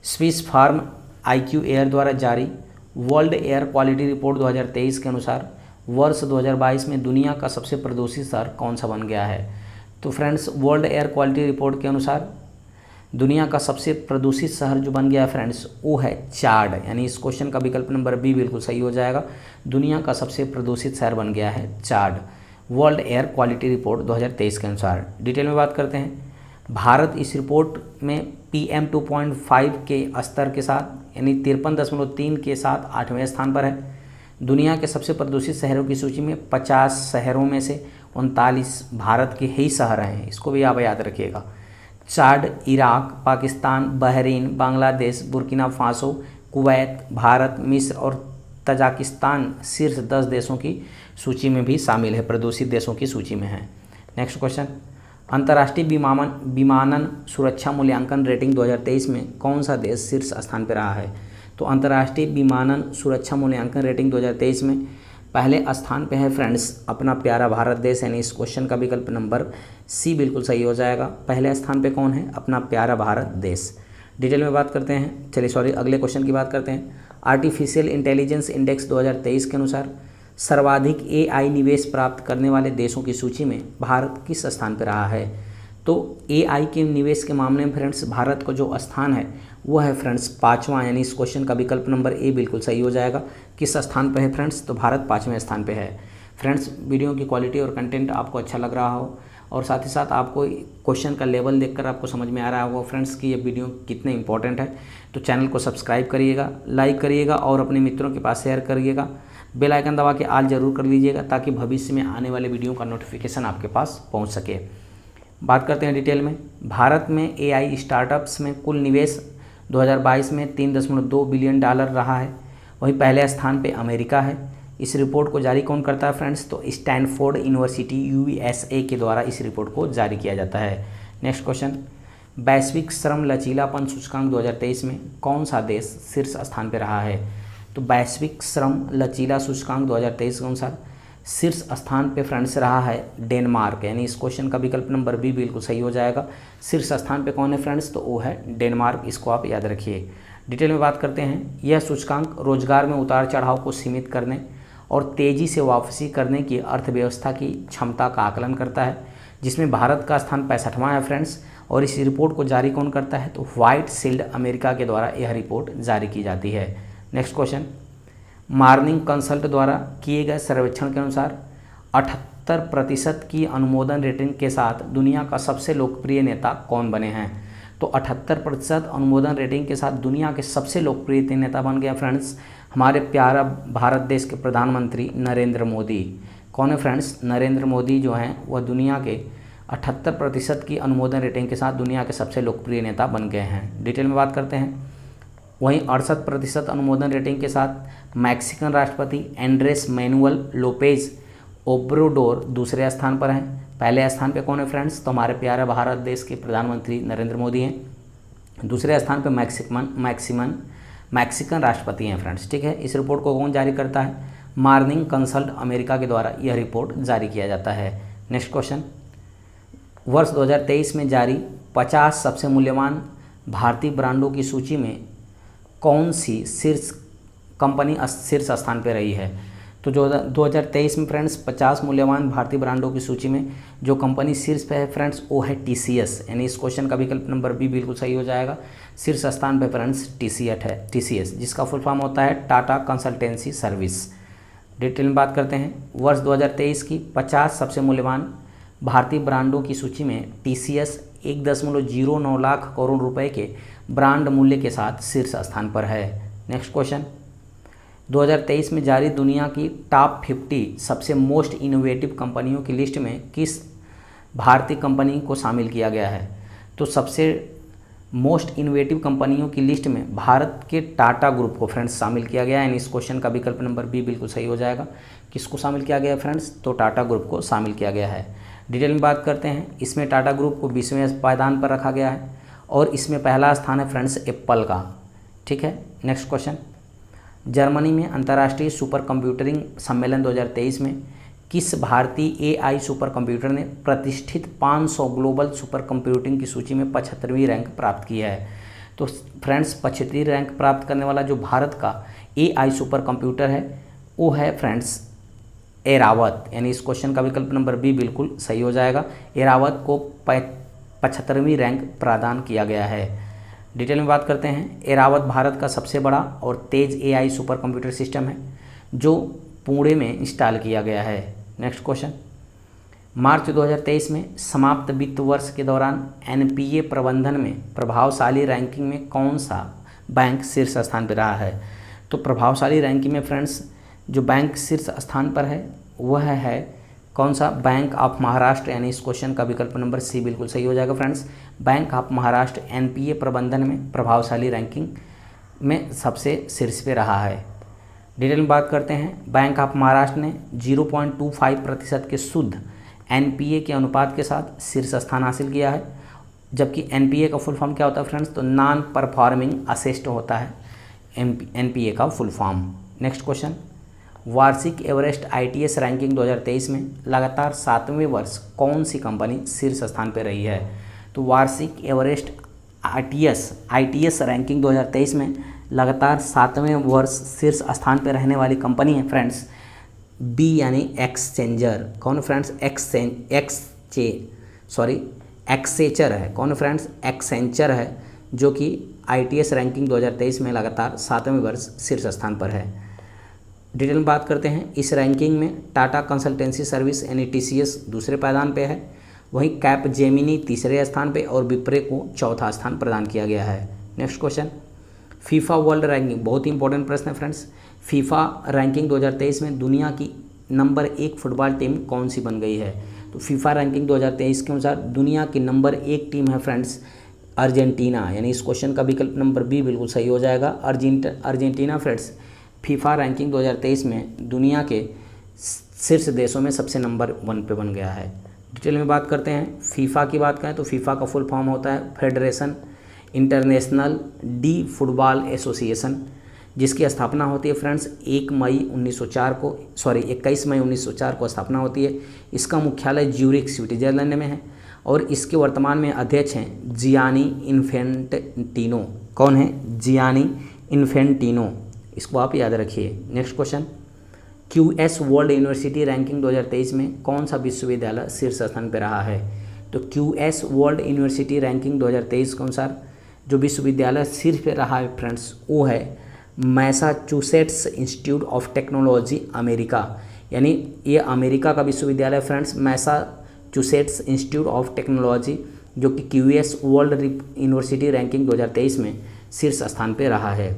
Swiss firm IQ air द्वारा जारी वर्ल्ड एयर क्वालिटी रिपोर्ट 2023 के अनुसार वर्ष 2022 में दुनिया का सबसे प्रदूषित शहर कौन सा बन गया है। तो friends world air quality report के अनुसार दुनिया का सबसे प्रदूषित शहर जो बन गया है फ्रेंड्स वो है चाड, यानी इस क्वेश्चन का विकल्प नंबर बी बिल्कुल सही हो जाएगा। दुनिया का सबसे प्रदूषित शहर बन गया है चाड, वर्ल्ड एयर क्वालिटी रिपोर्ट 2023 के अनुसार। डिटेल में बात करते हैं। भारत इस रिपोर्ट में PM 2.5 के स्तर के साथ यानी 53.3 के साथ 8वें स्थान पर है। दुनिया के सबसे प्रदूषित शहरों की सूची में 50 शहरों में से 39 भारत के ही शहर हैं, इसको भी आप याद रखिएगा। Chad, Iraq, Pakistan, Bahrain, Bangladesh, Burkina Faso, Kuwait, Bharat, मिस्र और तजाकिस्तान शीर्ष 10 देशों की सूची में भी शामिल है, प्रदूषित देशों की सूची में है। नेक्स्ट क्वेश्चन, अंतर्राष्ट्रीय विमानन सुरक्षा मूल्यांकन रेटिंग 2023 में कौन सा देश शीर्ष स्थान पर रहा है। तो अंतर्राष्ट्रीय विमानन सुरक्षा मूल्यांकन रेटिंग 2023 में पहले स्थान पे है फ्रेंड्स अपना प्यारा भारत देश, यानी इस क्वेश्चन का विकल्प नंबर सी बिल्कुल सही हो जाएगा। पहले स्थान पे कौन है, अपना प्यारा भारत देश। डिटेल में बात करते हैं, चलिए अगले क्वेश्चन की बात करते हैं। आर्टिफिशियल इंटेलिजेंस इंडेक्स 2023 के अनुसार सर्वाधिक AI निवेश प्राप्त करने वाले देशों की सूची में भारत किस स्थान पर रहा है। तो AI के निवेश के मामले में फ्रेंड्स भारत का जो स्थान है वो है फ्रेंड्स 5वां, यानी इस क्वेश्चन का विकल्प नंबर ए बिल्कुल सही हो जाएगा। किस स्थान पर है फ्रेंड्स, तो भारत 5वें स्थान पे है। फ्रेंड्स वीडियो की क्वालिटी और कंटेंट आपको अच्छा लग रहा हो और साथ ही साथ आपको क्वेश्चन का लेवल देखकर आपको समझ में आ रहा होगा फ्रेंड्स कि ये वीडियो कितने इंपॉर्टेंट है, तो चैनल को सब्सक्राइब करिएगा, लाइक करिएगा और अपने मित्रों के पास शेयर करिएगा। बेल आइकन दबा के ऑल जरूर कर लीजिएगा ताकि भविष्य में आने वाले वीडियो का नोटिफिकेशन आपके पास पहुँच सके। बात करते हैं डिटेल में। भारत में AI स्टार्टअप्स में कुल निवेश 2022 में $3.2 बिलियन रहा है। वहीं पहले स्थान पे अमेरिका है। इस रिपोर्ट को जारी कौन करता है फ्रेंड्स, तो स्टैनफोर्ड यूनिवर्सिटी USA के द्वारा इस रिपोर्ट को जारी किया जाता है। नेक्स्ट क्वेश्चन, वैश्विक श्रम लचीलापन सूचकांक 2023 में कौन सा देश शीर्ष स्थान पर रहा है। तो वैश्विक श्रम लचीला सूचकांक 2023 के अनुसार शीर्ष स्थान पे फ्रेंड्स रहा है डेनमार्क, यानी इस क्वेश्चन का विकल्प नंबर बी बिल्कुल सही हो जाएगा। शीर्ष स्थान पे कौन है फ्रेंड्स, तो वो है डेनमार्क, इसको आप याद रखिए। डिटेल में बात करते हैं। यह सूचकांक रोजगार में उतार चढ़ाव को सीमित करने और तेज़ी से वापसी करने की अर्थव्यवस्था की क्षमता का आकलन करता है, जिसमें भारत का स्थान 65वां है फ्रेंड्स। और इस रिपोर्ट को जारी कौन करता है, तो व्हाइट शील्ड अमेरिका के द्वारा यह रिपोर्ट जारी की जाती है। नेक्स्ट क्वेश्चन, मॉर्निंग कंसल्ट द्वारा किए गए सर्वेक्षण के अनुसार 78% की अनुमोदन रेटिंग के साथ दुनिया का सबसे लोकप्रिय नेता कौन बने हैं। तो 78% अनुमोदन रेटिंग के साथ दुनिया के सबसे लोकप्रिय नेता बन गया फ्रेंड्स हमारे प्यारा भारत देश के प्रधानमंत्री नरेंद्र मोदी। कौन है फ्रेंड्स, नरेंद्र मोदी जो हैं वह दुनिया के 78% की अनुमोदन रेटिंग के साथ दुनिया के सबसे लोकप्रिय नेता बन गए हैं। डिटेल में बात करते हैं। वहीं 68% अनुमोदन रेटिंग के साथ मैक्सिकन राष्ट्रपति एंड्रेस मैनुअल लोपेज ओब्राडोर दूसरे स्थान पर हैं। पहले स्थान पे कौन है फ्रेंड्स, तो हमारे प्यारे भारत देश के प्रधानमंत्री नरेंद्र मोदी हैं। दूसरे स्थान पे मैक्सिकन राष्ट्रपति हैं फ्रेंड्स, ठीक है। इस रिपोर्ट को कौन जारी करता है, मॉर्निंग कंसल्ट अमेरिका के द्वारा यह रिपोर्ट जारी किया जाता है। नेक्स्ट क्वेश्चन, वर्ष 2023 में जारी 50 सबसे मूल्यवान भारतीय ब्रांडों की सूची में कौन सी शीर्ष कंपनी शीर्ष स्थान पर रही है। तो जो 2023 में फ्रेंड्स 50 मूल्यवान भारतीय ब्रांडों की सूची में जो कंपनी शीर्ष पे है फ्रेंड्स वो है TCS, यानी इस क्वेश्चन का विकल्प नंबर बी बिल्कुल सही हो जाएगा। शीर्ष स्थान पे फ्रेंड्स TCS जिसका फुल फॉर्म होता है टाटा कंसल्टेंसी सर्विस। डिटेल में बात करते हैं, वर्ष 2023 की 50 सबसे मूल्यवान भारतीय ब्रांडों की सूची में TCS 1.09 लाख करोड़ रुपए के ब्रांड मूल्य के साथ शीर्ष स्थान पर है। नेक्स्ट क्वेश्चन, 2023 में जारी दुनिया की टॉप 50 सबसे मोस्ट इनोवेटिव कंपनियों की लिस्ट में किस भारतीय कंपनी को शामिल किया गया है? तो सबसे मोस्ट इनोवेटिव कंपनियों की लिस्ट में भारत के टाटा ग्रुप को फ्रेंड्स शामिल किया गया है, यानी इस क्वेश्चन का विकल्प नंबर बी बिल्कुल सही हो जाएगा। किसको शामिल किया गया है फ्रेंड्स? तो टाटा ग्रुप को शामिल किया गया है। डिटेल में बात करते हैं, इसमें टाटा ग्रुप को 20वें पायदान पर रखा गया है और इसमें पहला स्थान है फ्रेंड्स एप्पल का। ठीक है, नेक्स्ट क्वेश्चन, जर्मनी में अंतर्राष्ट्रीय सुपर कंप्यूटिंग सम्मेलन 2023 में किस भारतीय AI सुपर कंप्यूटर ने प्रतिष्ठित 500 ग्लोबल सुपर कंप्यूटिंग की सूची में 75वीं रैंक प्राप्त की है? तो फ्रेंड्स 75वीं रैंक प्राप्त करने वाला जो भारत का AI सुपर कंप्यूटर है वो है फ्रेंड्स एरावत, यानी इस क्वेश्चन का विकल्प नंबर बी बिल्कुल सही हो जाएगा। एरावत को 75वीं रैंक प्रदान किया गया है। डिटेल में बात करते हैं, एरावत भारत का सबसे बड़ा और तेज AI सुपर कंप्यूटर सिस्टम है जो पुणे में इंस्टॉल किया गया है। नेक्स्ट क्वेश्चन, मार्च 2023 में समाप्त वित्त वर्ष के दौरान NPA प्रबंधन में प्रभावशाली रैंकिंग में कौन सा बैंक शीर्ष स्थान पर रहा है? तो प्रभावशाली रैंकिंग में फ्रेंड्स जो बैंक शीर्ष स्थान पर है वह है कौन सा? बैंक ऑफ महाराष्ट्र, यानी इस क्वेश्चन का विकल्प नंबर सी बिल्कुल सही हो जाएगा friends. Bank of Maharashtra NPA प्रबंधन में प्रभावशाली रैंकिंग में सबसे शीर्ष पे रहा है। डिटेल में बात करते हैं, बैंक ऑफ महाराष्ट्र ने 0.25% के शुद्ध NPA के अनुपात के साथ शीर्ष स्थान हासिल किया है, जबकि NPA का फुल फॉर्म क्या होता है फ्रेंड्स? तो नॉन परफॉर्मिंग असेस्ट होता है NPA का फुल फॉर्म। नेक्स्ट क्वेश्चन, वार्षिक एवरेस्ट ITS रैंकिंग 2023 में लगातार 7वें वर्ष कौन सी कंपनी शीर्ष स्थान पर रही है? तो वार्षिक एवरेस्ट ITS रैंकिंग 2023 में लगातार 7वें वर्ष शीर्ष स्थान पर रहने वाली कंपनी है फ्रेंड्स बी, यानी एक्सचेंजर। कौन फ्रेंड्स? एक्सेचर है। कौन फ्रेंड्स? एक्सेंचर है, जो कि ITS रैंकिंग 2023 में लगातार 7वें वर्ष शीर्ष स्थान पर है। डिटेल में बात करते हैं, इस रैंकिंग में टाटा कंसल्टेंसी सर्विस यानी TCS दूसरे पायदान पे है, वहीं कैपजेमिनी तीसरे स्थान पे और विप्रे को चौथा स्थान प्रदान किया गया है। Next question, FIFA world ranking, बहुत ही इंपॉर्टेंट प्रश्न है फ्रेंड्स। फीफा रैंकिंग 2023 में दुनिया की नंबर 1 फुटबॉल टीम कौन सी बन गई है? तो फीफा रैंकिंग 2023 के अनुसार दुनिया की नंबर 1 टीम है फ्रेंड्स अर्जेंटीना, यानी इस क्वेश्चन का विकल्प नंबर बी बिल्कुल सही हो जाएगा। अर्जेंटीना फ्रेंड्स फीफा रैंकिंग 2023 में दुनिया के शीर्ष देशों में सबसे नंबर 1 पे बन गया है। डिटेल में बात करते हैं, फीफा की बात करें तो फीफा का फुल फॉर्म होता है federation international D football association, जिसकी स्थापना होती है फ्रेंड्स 21 मई 1904 को स्थापना होती है। इसका मुख्यालय ज्यूरिख स्विट्जरलैंड में है और इसके वर्तमान में अध्यक्ष हैं जियानी इन्फेंटिनो। कौन है? जियानी इन्फेंटिनो, इसको आप याद रखिए। Next question, QS world university ranking 2023 में कौन सा विश्वविद्यालय शीर्ष स्थान पर रहा है? तो QS वर्ल्ड यूनिवर्सिटी रैंकिंग 2023 के अनुसार जो विश्वविद्यालय शीर्ष पे रहा है फ्रेंड्स वो है Massachusetts institute of technology America, यानी ये अमेरिका का विश्वविद्यालय friends Massachusetts institute of technology, जो कि QS वर्ल्ड यूनिवर्सिटी रैंकिंग 2023 में शीर्ष स्थान पर रहा है।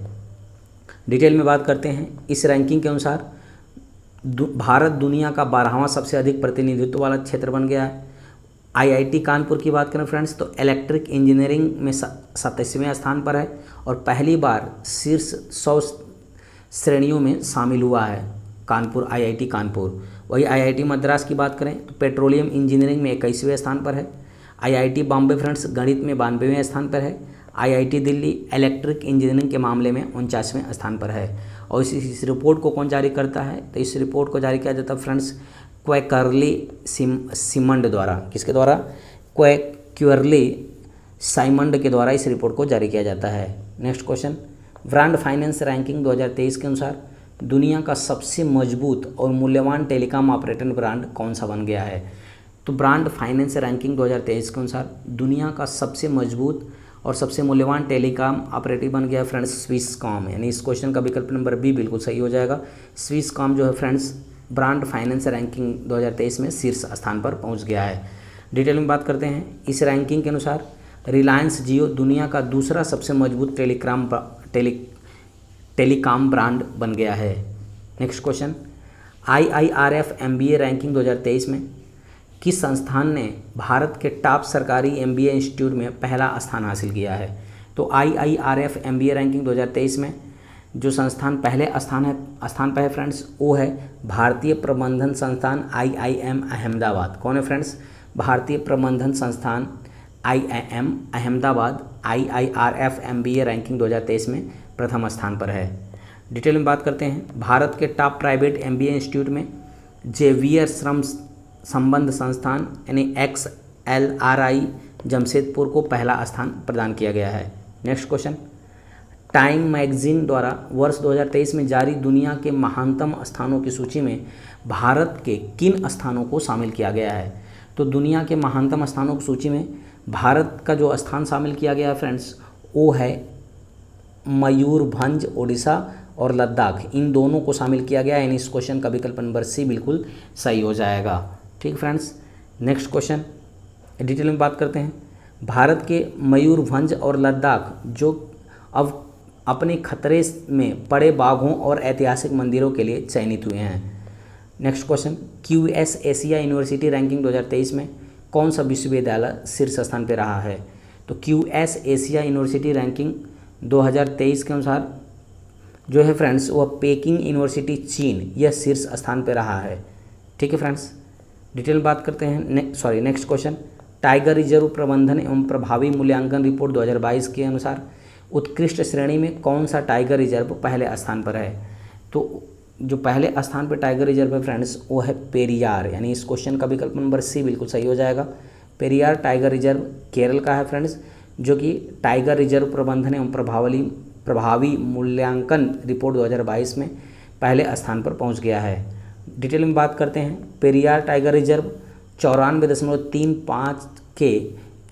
डिटेल में बात करते हैं, इस रैंकिंग के अनुसार भारत दुनिया का 12वां सबसे अधिक प्रतिनिधित्व वाला क्षेत्र बन गया है। IIT कानपुर की बात करें फ्रेंड्स तो इलेक्ट्रिक इंजीनियरिंग में 27वें स्थान पर है और पहली बार शीर्ष 100 श्रेणियों में शामिल हुआ है कानपुर, IIT कानपुर। वही IIT मद्रास की बात करें तो पेट्रोलियम इंजीनियरिंग में 21वें स्थान पर है। IIT बॉम्बे फ्रेंड्स गणित में 92वें स्थान पर है। IIT दिल्ली इलेक्ट्रिक इंजीनियरिंग के मामले में 49वें स्थान पर है। और इस रिपोर्ट को कौन जारी करता है? तो इस रिपोर्ट को जारी किया जाता है फ्रेंड्स क्वेकरली सिमंड द्वारा। किसके द्वारा? क्वेकरली साइमंड के द्वारा इस रिपोर्ट को जारी किया जाता है। Next question, brand finance ranking 2023 के अनुसार दुनिया का सबसे मजबूत और मूल्यवान टेलीकॉम ऑपरेटर ब्रांड कौन सा बन गया है? तो ब्रांड फाइनेंस रैंकिंग 2023 के अनुसार दुनिया का सबसे मजबूत और सबसे मूल्यवान टेलीकॉम ऑपरेटर बन गया है फ्रेंड्स स्विसकॉम, यानी इस क्वेश्चन का विकल्प नंबर बी बिल्कुल सही हो जाएगा। स्विसकॉम जो है फ्रेंड्स ब्रांड फाइनेंस रैंकिंग 2023 में शीर्ष स्थान पर पहुंच गया है। डिटेल में बात करते हैं। इस रैंकिंग के अनुसार रिलायंस जियो दुनिया का दूसरा सबसे मजबूत टेलीकॉम ब्रांड बन गया है। Next question, IIRF MBA ranking 2023 में किस संस्थान ने भारत के टॉप सरकारी MBA इंस्टीट्यूट में पहला स्थान हासिल किया है? तो IIRF MBA रैंकिंग 2023 में जो संस्थान पहले स्थान पर है फ्रेंड्स वो है भारतीय प्रबंधन संस्थान IIM अहमदाबाद। कौन है फ्रेंड्स? भारतीय प्रबंधन संस्थान IIM Ahmedabad IIRF MBA ranking 2023 में प्रथम स्थान पर है। डिटेल में बात करते हैं। भारत के टॉप प्राइवेट MBA इंस्टीट्यूट में जेवियर श्रम संबंध संस्थान यानी XLRI जमशेदपुर को पहला स्थान प्रदान किया गया है। नेक्स्ट क्वेश्चन, टाइम मैगजीन द्वारा वर्ष 2023 में जारी दुनिया के महानतम स्थानों की सूची में भारत के किन स्थानों को शामिल किया गया है? तो दुनिया के महानतम स्थानों की सूची में भारत का जो स्थान शामिल किया गया है फ्रेंड्स वो है मयूरभंज उड़ीसा और लद्दाख, इन दोनों को शामिल किया गया है। यानी इस क्वेश्चन का विकल्प नंबर सी बिल्कुल सही हो जाएगा। ठीक फ्रेंड्स, नेक्स्ट क्वेश्चन डिटेल में बात करते हैं। भारत के मयूरभंज और लद्दाख जो अब अपने खतरे में पड़े बाघों और ऐतिहासिक मंदिरों के लिए चयनित हुए हैं। Next question, QS Asia university ranking 2023 में कौन सा विश्वविद्यालय शीर्ष स्थान पर रहा है? तो QS एशिया यूनिवर्सिटी रैंकिंग 2023 के अनुसार जो है फ्रेंड्स वह पेकिंग यूनिवर्सिटी चीन यह शीर्ष स्थान पर रहा है। ठीक है फ्रेंड्स, डिटेल में बात करते हैं। नेक्स्ट क्वेश्चन, टाइगर रिजर्व प्रबंधन एवं प्रभावी मूल्यांकन रिपोर्ट 2022 के अनुसार उत्कृष्ट श्रेणी में कौन सा टाइगर रिजर्व पहले स्थान पर है? तो जो पहले स्थान पर टाइगर रिजर्व है फ्रेंड्स वो है पेरियार, यानी इस क्वेश्चन का विकल्प नंबर सी बिल्कुल सही हो जाएगा। पेरियार टाइगर रिजर्व केरल का है फ्रेंड्स, जो कि टाइगर रिजर्व प्रबंधन एवं प्रभावी मूल्यांकन रिपोर्ट 2022 में पहले स्थान पर पहुंच गया है। डिटेल में बात करते हैं। पेरियार टाइगर रिजर्व 94.35 के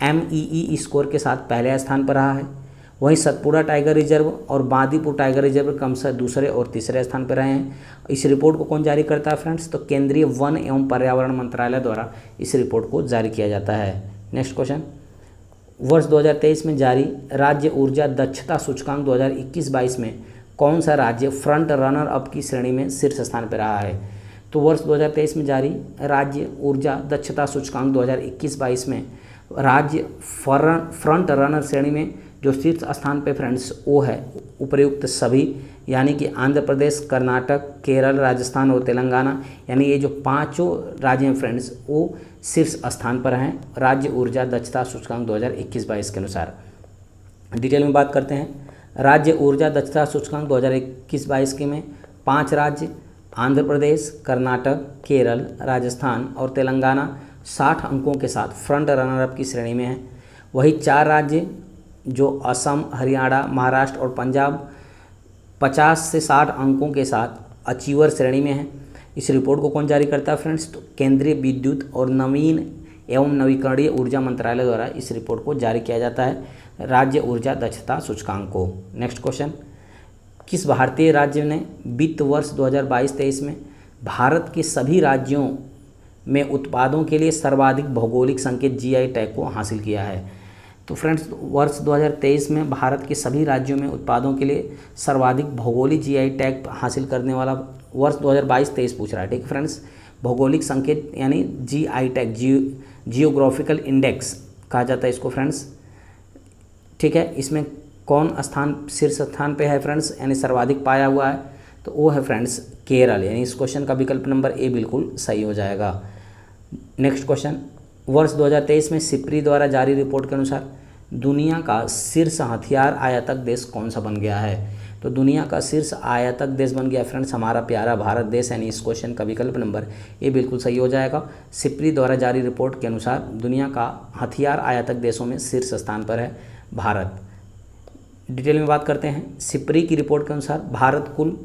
MEE स्कोर के साथ पहले स्थान पर रहा है। वहीं सतपुड़ा टाइगर रिजर्व और बांदीपुर टाइगर रिजर्व क्रमशः दूसरे और तीसरे स्थान पर रहे हैं। इस रिपोर्ट को कौन जारी करता है फ्रेंड्स? तो केंद्रीय वन एवं पर्यावरण मंत्रालय द्वारा इस रिपोर्ट को जारी किया जाता है। नेक्स्ट क्वेश्चन, वर्ष 2023 में जारी राज्य ऊर्जा दक्षता सूचकांक 2021-22 में कौन सा राज्य फ्रंट रनर अप की श्रेणी में शीर्ष स्थान पर रहा है? तो वर्ष 2023 में जारी राज्य ऊर्जा दक्षता सूचकांक 2021-22 में राज्य फ्रंट रनर श्रेणी में जो शीर्ष स्थान पे फ्रेंड्स वो है उपर्युक्त सभी, यानी कि आंध्र प्रदेश, कर्नाटक, केरल, राजस्थान और तेलंगाना, यानी ये जो पांचों राज्य हैं फ्रेंड्स वो शीर्ष स्थान पर हैं राज्य ऊर्जा दक्षता सूचकांक 2021-22 के अनुसार। डिटेल में बात करते हैं। राज्य ऊर्जा दक्षता सूचकांक 2021-22 के में 5 राज्य आंध्र प्रदेश, कर्नाटक, केरल, राजस्थान और तेलंगाना 60 अंकों के साथ फ्रंट रनर अप की श्रेणी में हैं। वही 4 राज्य जो असम, हरियाणा, महाराष्ट्र और पंजाब 50 से 60 अंकों के साथ अचीवर श्रेणी में हैं। इस रिपोर्ट को कौन जारी करता है फ्रेंड्स? तो केंद्रीय विद्युत और नवीन एवं नवीकरणीय ऊर्जा मंत्रालय द्वारा इस रिपोर्ट को जारी किया जाता है राज्य ऊर्जा दक्षता सूचकांक को। नेक्स्ट क्वेश्चन, किस भारतीय राज्य ने वित्त वर्ष 2022-23 में भारत के सभी राज्यों में उत्पादों के लिए सर्वाधिक भौगोलिक संकेत GI टैग को हासिल किया है? तो फ्रेंड्स वर्ष 2023 में भारत के सभी राज्यों में उत्पादों के लिए सर्वाधिक भौगोलिक GI टैग हासिल करने वाला वर्ष 2022-23 पूछ रहा है। ठीक है फ्रेंड्स, भौगोलिक संकेत यानी GI टैग जियोग्राफिकल इंडेक्स कहा जाता है इसको फ्रेंड्स। ठीक है, इसमें कौन स्थान शीर्ष स्थान पे है फ्रेंड्स, यानी सर्वाधिक पाया हुआ है? तो वो है फ्रेंड्स केरल, यानी इस क्वेश्चन का विकल्प नंबर ए बिल्कुल सही हो जाएगा। नेक्स्ट क्वेश्चन, वर्ष 2023 में सिप्री द्वारा जारी रिपोर्ट के अनुसार दुनिया का शीर्ष हथियार आयातक देश कौन सा बन गया है? तो दुनिया का शीर्ष आयातक देश बन गया फ्रेंड्स हमारा प्यारा भारत देश, यानी इस क्वेश्चन का विकल्प नंबर ए बिल्कुल सही हो जाएगा। सिप्री द्वारा जारी रिपोर्ट के अनुसार दुनिया का हथियार आयातक देशों में शीर्ष स्थान पर है भारत। डिटेल में बात करते हैं। सिप्री की रिपोर्ट के अनुसार भारत कुल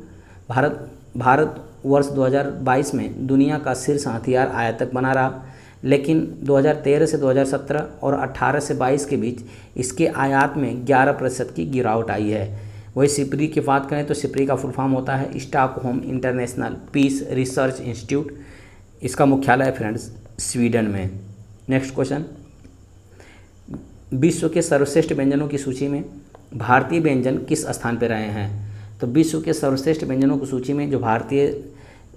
भारत भारत वर्ष 2022 में दुनिया का शीर्ष हथियार आयातक बना रहा, लेकिन 2013 से 2017 और 18 से 22 के बीच इसके आयात में 11% की गिरावट आई है। वही सिपरी की बात करें तो सिपरी का फुल फॉर्म होता है Stockholm international peace research institute. इसका मुख्यालय है फ्रेंड्स स्वीडन में। नेक्स्ट क्वेश्चन, विश्व के सर्वश्रेष्ठ व्यंजनों की सूची में भारतीय व्यंजन किस स्थान पर रहे हैं? तो विश्व के सर्वश्रेष्ठ व्यंजनों की सूची में जो भारतीय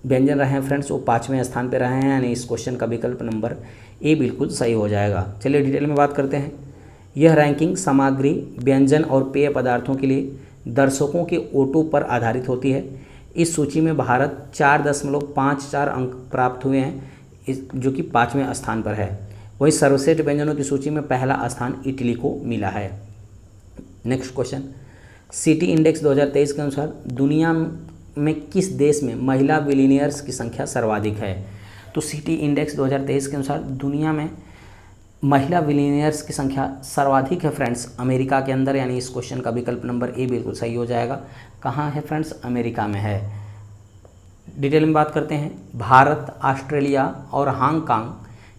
व्यंजन रहे हैं फ्रेंड्स वो 5वें स्थान पर रहे हैं, यानी इस क्वेश्चन का विकल्प नंबर ए बिल्कुल सही हो जाएगा। चलिए डिटेल में बात करते हैं। यह रैंकिंग सामग्री, व्यंजन और पेय पदार्थों के लिए दर्शकों के वोटों पर आधारित होती है। इस सूची में भारत 4.54 अंक प्राप्त हुए हैं, जो कि 5वें स्थान पर है। वहीं सर्वश्रेष्ठ व्यंजनों की सूची में पहला स्थान इटली को मिला है। नेक्स्ट क्वेश्चन, सिटी इंडेक्स 2023 के अनुसार दुनिया में किस देश में महिला बिलियनियर्स की संख्या सर्वाधिक है? तो सिटी इंडेक्स 2023 के अनुसार दुनिया में महिला बिलियनियर्स की संख्या सर्वाधिक है फ्रेंड्स अमेरिका के अंदर, यानी इस क्वेश्चन का विकल्प नंबर ए बिल्कुल सही हो जाएगा। कहाँ है फ्रेंड्स? अमेरिका में है। डिटेल में बात करते हैं। भारत, ऑस्ट्रेलिया और हांगकांग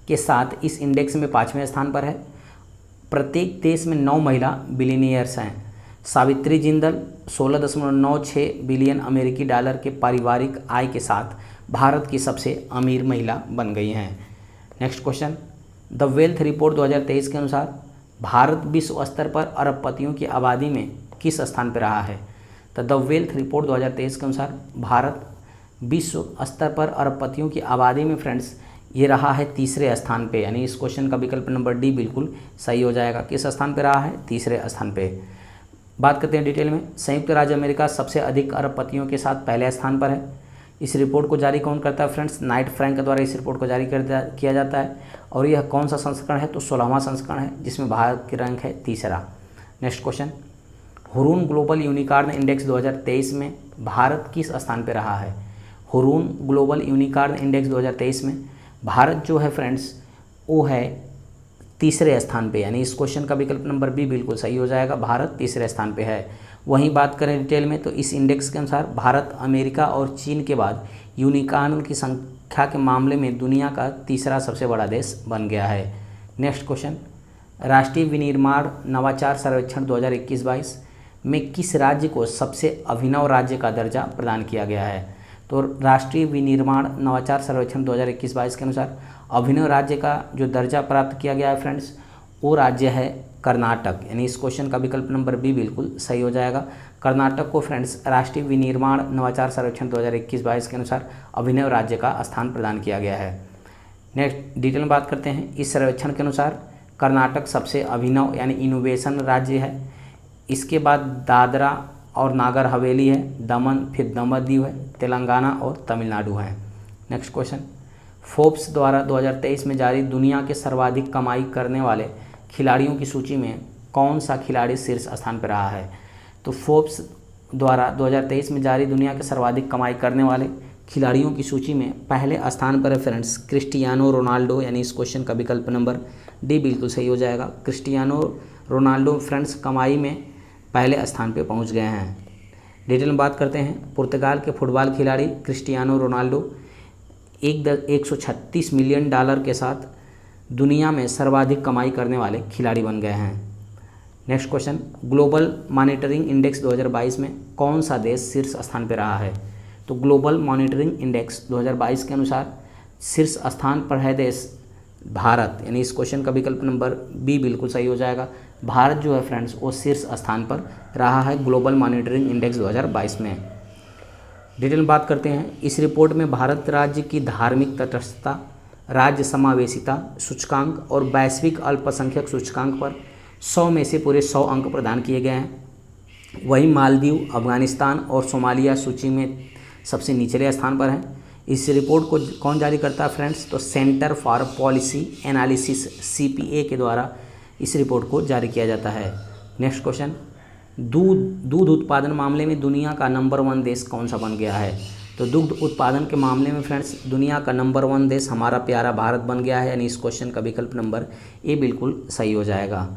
के साथ इस इंडेक्स में 5वें स्थान पर है। प्रत्येक देश में 9 महिला बिलियनियर्स हैं। सावित्री जिंदल 16.96 बिलियन अमेरिकी डॉलर के पारिवारिक आय के साथ भारत की सबसे अमीर महिला बन गई हैं। Next question, the wealth report 2023 के अनुसार भारत विश्व स्तर पर अरबपतियों की आबादी में किस स्थान पर रहा है? तो द वेल्थ रिपोर्ट 2023 के अनुसार भारत विश्व स्तर पर अरबपतियों की आबादी में फ्रेंड्स ये रहा है 3रे स्थान पे, यानी इस क्वेश्चन का विकल्प नंबर डी बिल्कुल सही हो जाएगा। किस स्थान पे रहा है? 3रे स्थान पे। बात करते हैं डिटेल में। संयुक्त राज्य अमेरिका सबसे अधिक अरबपतियों के साथ पहले स्थान पर है। इस रिपोर्ट को जारी कौन करता है फ्रेंड्स? नाइट फ्रैंक के द्वारा इस रिपोर्ट को जारी किया जाता है। और यह कौन सा संस्करण है? तो 16वां संस्करण है, जिसमें भारत की रैंक है 3रा। Next question, Hurun global unicorn index 2023 में भारत किस स्थान पर रहा है? हुरून ग्लोबल यूनिकॉर्न इंडेक्स 2023 में भारत जो है फ्रेंड्स वो है 3रे स्थान पे, यानी इस क्वेश्चन का विकल्प नंबर बी बिल्कुल सही हो जाएगा। भारत 3रे स्थान पे है। वहीं बात करें डिटेल में तो इस इंडेक्स के अनुसार भारत अमेरिका और चीन के बाद यूनिकॉर्न की संख्या के मामले में दुनिया का 3रा सबसे बड़ा देश बन गया है। नेक्स्ट क्वेश्चन, राष्ट्रीय विनिर्माण नवाचार सर्वेक्षण 2021-22 में किस राज्य को सबसे अभिनव राज्य का दर्जा प्रदान किया गया है? तो राष्ट्रीय विनिर्माण नवाचार सर्वेक्षण 2021-22 के अनुसार अभिनव राज्य का जो दर्जा प्राप्त किया गया है फ्रेंड्स वो राज्य है कर्नाटक, यानी इस क्वेश्चन का विकल्प नंबर बी बिल्कुल सही हो जाएगा। कर्नाटक को फ्रेंड्स राष्ट्रीय विनिर्माण नवाचार सर्वेक्षण 2021-22 के अनुसार अभिनव राज्य का स्थान प्रदान किया गया है। नेक्स्ट डिटेल में बात करते हैं। इस सर्वेक्षण के अनुसार कर्नाटक सबसे अभिनव यानी इनोवेशन राज्य है। इसके बाद दादरा और नागर हवेली है, दमन, फिर दमन-दीव है, तेलंगाना और तमिलनाडु है। नेक्स्ट क्वेश्चन, फोर्ब्स द्वारा 2023 में जारी दुनिया के सर्वाधिक कमाई करने वाले खिलाड़ियों की सूची में कौन सा खिलाड़ी शीर्ष स्थान पर रहा है? तो फोर्ब्स द्वारा 2023 में जारी दुनिया के सर्वाधिक कमाई करने वाले खिलाड़ियों की सूची में पहले स्थान पर है फ्रेंड्स क्रिस्टियानो रोनाल्डो, यानी इस क्वेश्चन का विकल्प नंबर डी बिल्कुल सही हो जाएगा। क्रिस्टियानो रोनाल्डो फ्रेंड्स कमाई में पहले स्थान पर पहुँच गए हैं। डिटेल में बात करते हैं। पुर्तगाल के फुटबॉल खिलाड़ी क्रिस्टियानो रोनाल्डो 136 मिलियन डॉलर के साथ दुनिया में सर्वाधिक कमाई करने वाले खिलाड़ी बन गए हैं। Next question, global monitoring index 2022 में कौन सा देश शीर्ष स्थान पर रहा है? तो ग्लोबल मॉनिटरिंग इंडेक्स 2022 के अनुसार शीर्ष स्थान पर है देश भारत, यानी इस क्वेश्चन का विकल्प नंबर बी बिल्कुल सही हो जाएगा। भारत जो है फ्रेंड्स वो शीर्ष स्थान पर रहा है ग्लोबल मॉनिटरिंग इंडेक्स 2022 में। डिटेल में बात करते हैं। इस रिपोर्ट में भारत राज्य की धार्मिक तटस्थता, राज्य समावेशिता सूचकांक और वैश्विक अल्पसंख्यक सूचकांक पर 100 में से पूरे 100 अंक प्रदान किए गए हैं। वहीं मालदीव, अफगानिस्तान और सोमालिया सूची में सबसे निचले स्थान पर हैं। इस रिपोर्ट को कौन जारी करता है फ्रेंड्स? तो centre for policy analysis CPA के द्वारा इस रिपोर्ट को जारी किया जाता है। नेक्स्ट क्वेश्चन, दूध उत्पादन मामले में दुनिया का नंबर 1 देश कौन सा बन गया है? तो दुग्ध उत्पादन के मामले में फ्रेंड्स दुनिया का नंबर 1 देश हमारा प्यारा भारत बन गया है, यानी इस क्वेश्चन का विकल्प नंबर ए बिल्कुल सही हो जाएगा।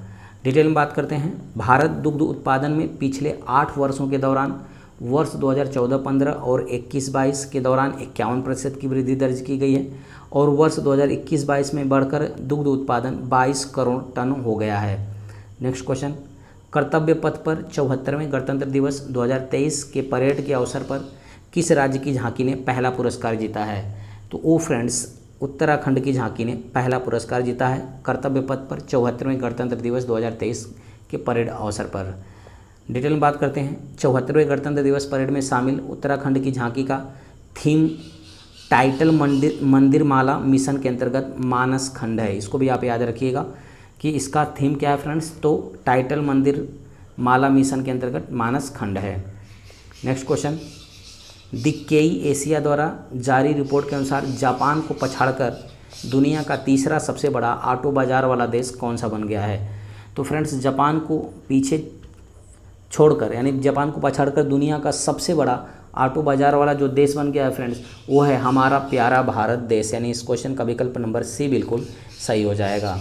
डिटेल में बात करते हैं। भारत दुग्ध उत्पादन में पिछले 8 वर्षों के दौरान वर्ष 2014-15 और 21-22 के दौरान 51% की वृद्धि दर्ज की गई है और वर्ष 2021-22 में बढ़कर दुग्ध उत्पादन 22 करोड़ टन हो गया है। नेक्स्ट क्वेश्चन, कर्तव्य पथ पर 74वें गणतंत्र दिवस 2023 के परेड के अवसर पर किस राज्य की झांकी ने पहला पुरस्कार जीता है? तो वो फ्रेंड्स उत्तराखंड की झांकी ने पहला पुरस्कार जीता है कर्तव्य पथ पर 74वें गणतंत्र दिवस 2023 के परेड अवसर पर। डिटेल में बात करते हैं। 74वें गणतंत्र दिवस परेड में शामिल उत्तराखंड की झांकी का थीम टाइटल मंदिर माला मिशन के अंतर्गत मानस खंड है। इसको भी आप याद रखिएगा कि इसका थीम क्या है फ्रेंड्स, तो टाइटल मंदिर माला मिशन के अंतर्गत मानस खंड है। नेक्स्ट क्वेश्चन, दिक्केई एशिया द्वारा जारी रिपोर्ट के अनुसार जापान को पछाड़कर दुनिया का तीसरा सबसे बड़ा ऑटो बाजार वाला देश कौन सा बन गया है? तो फ्रेंड्स जापान को पीछे छोड़कर यानी जापान को पछाड़कर दुनिया का सबसे बड़ा ऑटो बाजार वाला जो देश बन गया है फ्रेंड्स, वो है हमारा प्यारा भारत देश। यानी इस क्वेश्चन का विकल्प नंबर सी बिल्कुल सही हो जाएगा।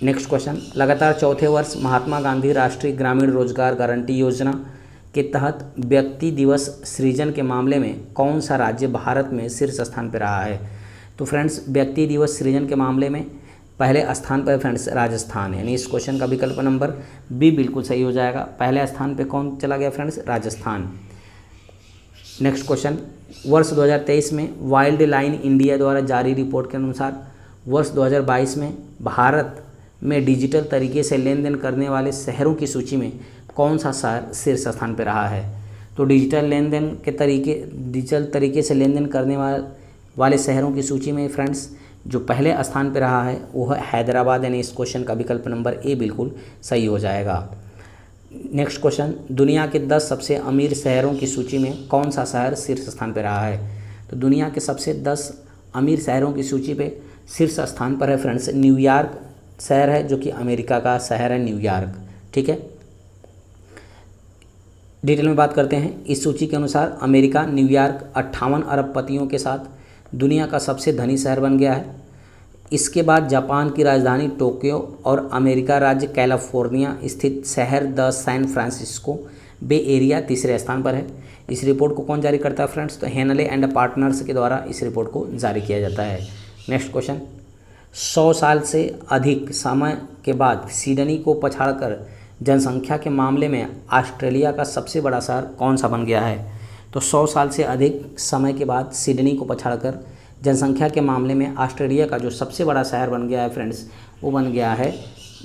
नेक्स्ट क्वेश्चन, लगातार चौथे वर्ष महात्मा गांधी राष्ट्रीय ग्रामीण रोजगार गारंटी योजना के तहत व्यक्ति दिवस सृजन के मामले में कौन सा राज्य भारत में शीर्ष स्थान पर रहा है? तो फ्रेंड्स व्यक्ति दिवस सृजन के मामले में पहले स्थान पर फ्रेंड्स राजस्थान है। यानी इस क्वेश्चन का विकल्प नंबर बी बिल्कुल सही हो जाएगा। पहले स्थान पे कौन चला गया फ्रेंड्स? राजस्थान। नेक्स्ट क्वेश्चन, वर्ष 2023 में वाइल्ड लाइन इंडिया द्वारा जारी रिपोर्ट के अनुसार वर्ष 2022 में भारत में डिजिटल तरीके से लेन देन करने वाले शहरों की सूची में कौन सा शहर शीर्ष स्थान पर रहा है? तो डिजिटल तरीके से लेन देन करने वाले शहरों की सूची में फ्रेंड्स जो पहले स्थान पर रहा है वो है हैदराबाद। यानी इस क्वेश्चन का विकल्प नंबर ए बिल्कुल सही हो जाएगा। नेक्स्ट क्वेश्चन, दुनिया के 10 सबसे अमीर शहरों की सूची में कौन सा शहर शीर्ष स्थान पर रहा है? तो दुनिया के सबसे 10 अमीर शहरों की सूची पे शीर्ष स्थान पर है फ्रेंड्स न्यूयॉर्क शहर है, जो कि अमेरिका का शहर है न्यूयॉर्क। ठीक है, डिटेल में बात करते हैं। इस सूची के अनुसार अमेरिका न्यूयॉर्क 58 अरबपतियों के साथ दुनिया का सबसे धनी शहर बन गया है। इसके बाद जापान की राजधानी टोक्यो और अमेरिका राज्य कैलिफोर्निया स्थित शहर the San Francisco bay area तीसरे स्थान पर है। इस रिपोर्ट को कौन जारी करता है फ्रेंड्स? तो हेनले एंड पार्टनर्स के द्वारा इस रिपोर्ट को जारी किया जाता है। नेक्स्ट क्वेश्चन, 100 साल से अधिक समय के बाद सिडनी को पछाड़कर जनसंख्या के मामले में ऑस्ट्रेलिया का सबसे बड़ा शहर कौन सा बन गया है? तो 100 साल से अधिक समय के बाद सिडनी को पछाड़कर जनसंख्या के मामले में ऑस्ट्रेलिया का जो सबसे बड़ा शहर बन गया है फ्रेंड्स, वो बन गया है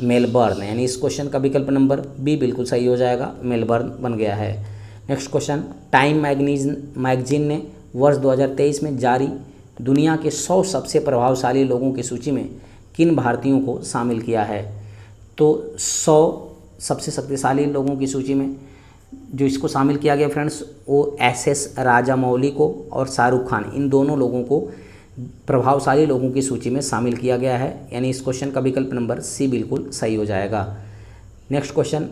मेलबर्न। यानी इस क्वेश्चन का विकल्प नंबर बी बिल्कुल सही हो जाएगा, मेलबर्न बन गया है। नेक्स्ट क्वेश्चन, टाइम मैगजीन ने वर्ष 2023 में जारी दुनिया के 100 सबसे प्रभावशाली लोगों की सूची में किन भारतीयों को शामिल किया है? तो 100 सबसे शक्तिशाली लोगों की सूची में जो इसको शामिल किया गया फ्रेंड्स, वो एस राजामौली को और शाहरुख खान, इन दोनों लोगों को प्रभावशाली लोगों की सूची में शामिल किया गया है। यानी इस क्वेश्चन का विकल्प नंबर सी बिल्कुल सही हो जाएगा। नेक्स्ट क्वेश्चन,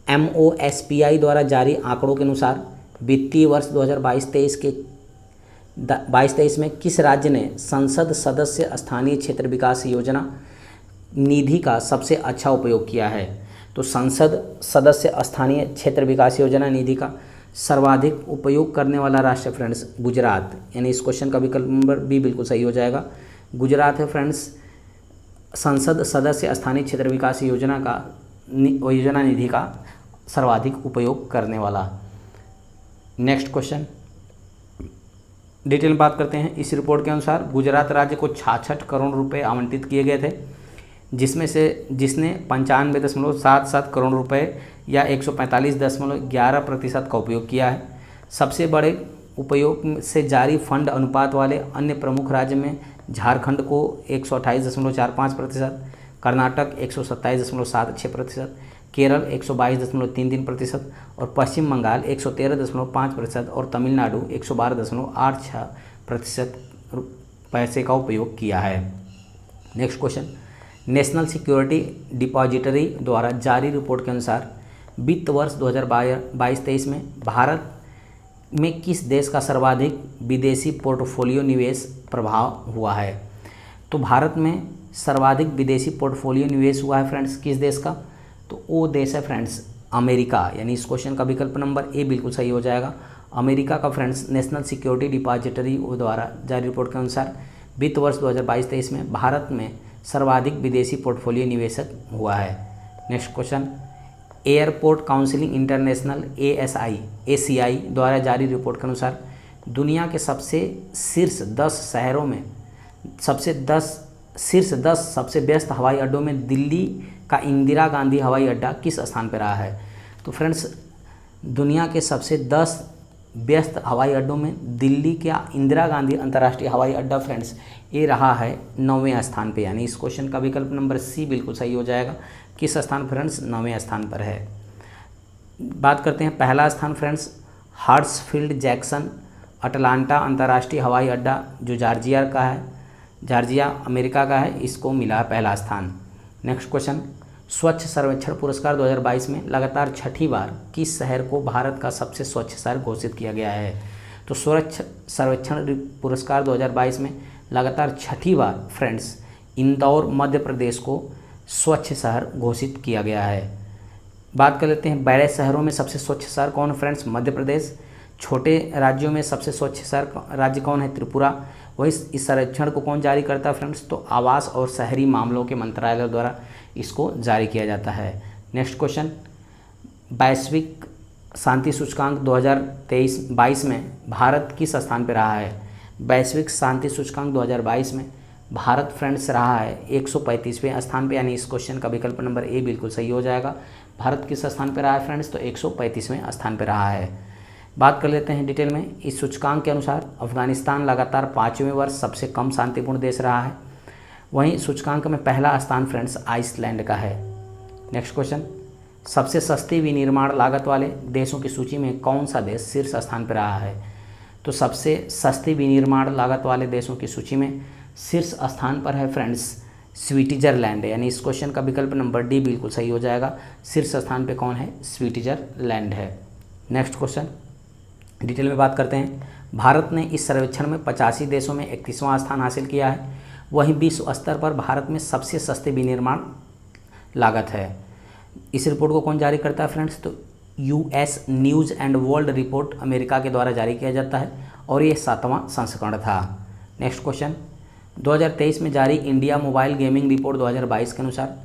MOSPI द्वारा जारी आंकड़ों के अनुसार वित्तीय वर्ष 2022-23 में किस राज्य ने संसद सदस्य स्थानीय क्षेत्र विकास योजना निधि का सबसे अच्छा उपयोग किया है? तो संसद सदस्य स्थानीय क्षेत्र विकास योजना निधि का सर्वाधिक उपयोग करने वाला राष्ट्र फ्रेंड्स गुजरात। यानी इस क्वेश्चन का विकल्प नंबर बी बिल्कुल सही हो जाएगा। गुजरात है फ्रेंड्स संसद सदस्य स्थानीय क्षेत्र विकास योजना निधि का सर्वाधिक उपयोग करने वाला। नेक्स्ट क्वेश्चन, डिटेल में बात करते हैं। इस रिपोर्ट के अनुसार गुजरात राज्य को 66 करोड़ रुपए आवंटित किए गए थे, जिसने 95.77 करोड़ रुपए या 145.11% का उपयोग किया है। सबसे बड़े उपयोग से जारी फंड अनुपात वाले अन्य प्रमुख राज्य में झारखंड को 128.45%, कर्नाटक 127.76%, केरल 122.33% और पश्चिम बंगाल 113.5% और तमिलनाडु 112.86% पैसे का उपयोग किया है। Next question, national security depository द्वारा जारी रिपोर्ट के अनुसार वित्त वर्ष 2022-23 में भारत में किस देश का सर्वाधिक विदेशी पोर्टफोलियो निवेश प्रभाव हुआ है? तो भारत में सर्वाधिक विदेशी पोर्टफोलियो निवेश हुआ है फ्रेंड्स किस देश का? तो वो देश है फ्रेंड्स अमेरिका, यानी इस क्वेश्चन का विकल्प नंबर ए बिल्कुल सही हो जाएगा। अमेरिका का फ्रेंड्स नेशनल सिक्योरिटी डिपॉजिटरी द्वारा जारी रिपोर्ट के अनुसार वित्त वर्ष 2022-23 में भारत में सर्वाधिक विदेशी पोर्टफोलियो निवेशक हुआ है। Next question, airport counselling international ACI द्वारा जारी रिपोर्ट के अनुसार दुनिया के शीर्ष 10 सबसे व्यस्त हवाई अड्डों में दिल्ली का इंदिरा गांधी हवाई अड्डा किस स्थान पर रहा है? तो फ्रेंड्स दुनिया के सबसे 10 व्यस्त हवाई अड्डों में दिल्ली का इंदिरा गांधी अंतर्राष्ट्रीय हवाई अड्डा फ्रेंड्स ये रहा है 9वें स्थान पे, यानी इस क्वेश्चन का विकल्प नंबर सी बिल्कुल सही हो जाएगा। किस स्थान पर फ्रेंड्स? 9वें स्थान पर है। बात करते हैं पहला स्थान फ्रेंड्स हार्ट्सफील्ड जैक्सन अटलांटा अंतर्राष्ट्रीय हवाई अड्डा जो जॉर्जिया अमेरिका का है, इसको मिला है पहला स्थान। नेक्स्ट क्वेश्चन, स्वच्छ सर्वेक्षण पुरस्कार 2022 में लगातार छठी बार किस शहर को भारत का सबसे स्वच्छ शहर घोषित किया गया है? तो स्वच्छ सर्वेक्षण पुरस्कार 2022 में लगातार छठी बार फ्रेंड्स इंदौर मध्य प्रदेश को स्वच्छ शहर घोषित किया गया है। बात कर लेते हैं बड़े शहरों में सबसे स्वच्छ शहर कौन है फ्रेंड्स? मध्य प्रदेश। छोटे राज्यों में सबसे स्वच्छ शहर राज्य कौन है? त्रिपुरा। वही इस सर्वेक्षण को कौन जारी करता है फ्रेंड्स? तो आवास और शहरी मामलों के मंत्रालय द्वारा इसको जारी किया जाता है। नेक्स्ट क्वेश्चन, वैश्विक शांति सूचकांक 2023-22 में भारत किस स्थान पर रहा है? वैश्विक शांति सूचकांक 2022 में भारत फ्रेंड्स रहा है 135वें स्थान पे, यानी इस क्वेश्चन का विकल्प नंबर ए बिल्कुल सही हो जाएगा। भारत किस स्थान पर रहा है फ्रेंड्स? तो 135वें स्थान पर रहा है। बात कर लेते हैं डिटेल में। इस सूचकांक के अनुसार अफगानिस्तान लगातार 5वें वर्ष सबसे कम शांतिपूर्ण देश रहा है। वहीं सूचकांक में पहला स्थान फ्रेंड्स आइसलैंड का है। नेक्स्ट क्वेश्चन, सबसे सस्ती विनिर्माण लागत वाले देशों की सूची में कौन सा देश शीर्ष स्थान पर रहा है? तो सबसे सस्ती विनिर्माण लागत वाले देशों की सूची में शीर्ष स्थान पर है फ्रेंड्स स्विट्जरलैंड, यानी इस क्वेश्चन का विकल्प नंबर डी बिल्कुल सही हो जाएगा। शीर्ष स्थान पे कौन है? स्विट्जरलैंड है। नेक्स्ट क्वेश्चन डिटेल में बात करते हैं। भारत ने इस सर्वेक्षण में 85 देशों में 31वां स्थान हासिल किया है। वहीं विश्व स्तर पर भारत में सबसे सस्ते विनिर्माण लागत है। इस रिपोर्ट को कौन जारी करता है फ्रेंड्स? तो US news and world report America के द्वारा जारी किया जाता है और ये 7वां संस्करण था। नेक्स्ट क्वेश्चन, 2023 में जारी इंडिया मोबाइल गेमिंग रिपोर्ट 2022 के अनुसार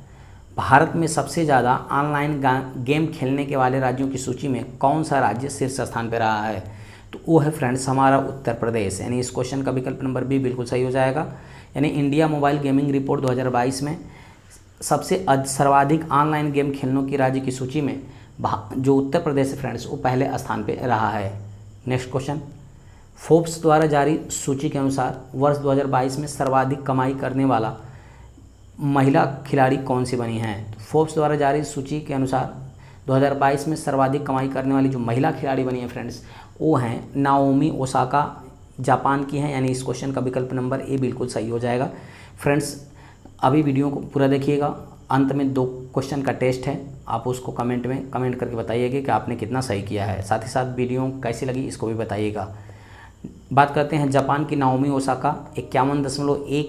भारत में सबसे ज़्यादा ऑनलाइन गेम खेलने के वाले राज्यों की सूची में कौन सा राज्य शीर्ष स्थान पर रहा है? तो वो है फ्रेंड्स हमारा उत्तर प्रदेश, यानी इस क्वेश्चन का विकल्प नंबर बी बिल्कुल सही हो जाएगा। यानी इंडिया मोबाइल गेमिंग रिपोर्ट 2022 में सर्वाधिक ऑनलाइन गेम खेलने की राज्य की सूची में जो उत्तर प्रदेश है फ्रेंड्स वो पहले स्थान पे रहा है। नेक्स्ट क्वेश्चन, फोर्ब्स द्वारा जारी सूची के अनुसार वर्ष 2022 में सर्वाधिक कमाई करने वाला महिला खिलाड़ी कौन सी बनी है? तो फोर्ब्स द्वारा जारी सूची के अनुसार 2022 में सर्वाधिक कमाई करने वाली जो महिला खिलाड़ी बनी है फ्रेंड्स वो हैं नाओमी ओसाका, जापान की हैं, यानी इस क्वेश्चन का विकल्प नंबर ए बिल्कुल सही हो जाएगा। फ्रेंड्स अभी वीडियो को पूरा देखिएगा, अंत में 2 क्वेश्चन का टेस्ट है, आप उसको कमेंट करके बताइएगा कि आपने कितना सही किया है। साथ ही साथ वीडियो कैसी लगी इसको भी बताइएगा। बात करते हैं जापान की नाओमी ओसाका 51.1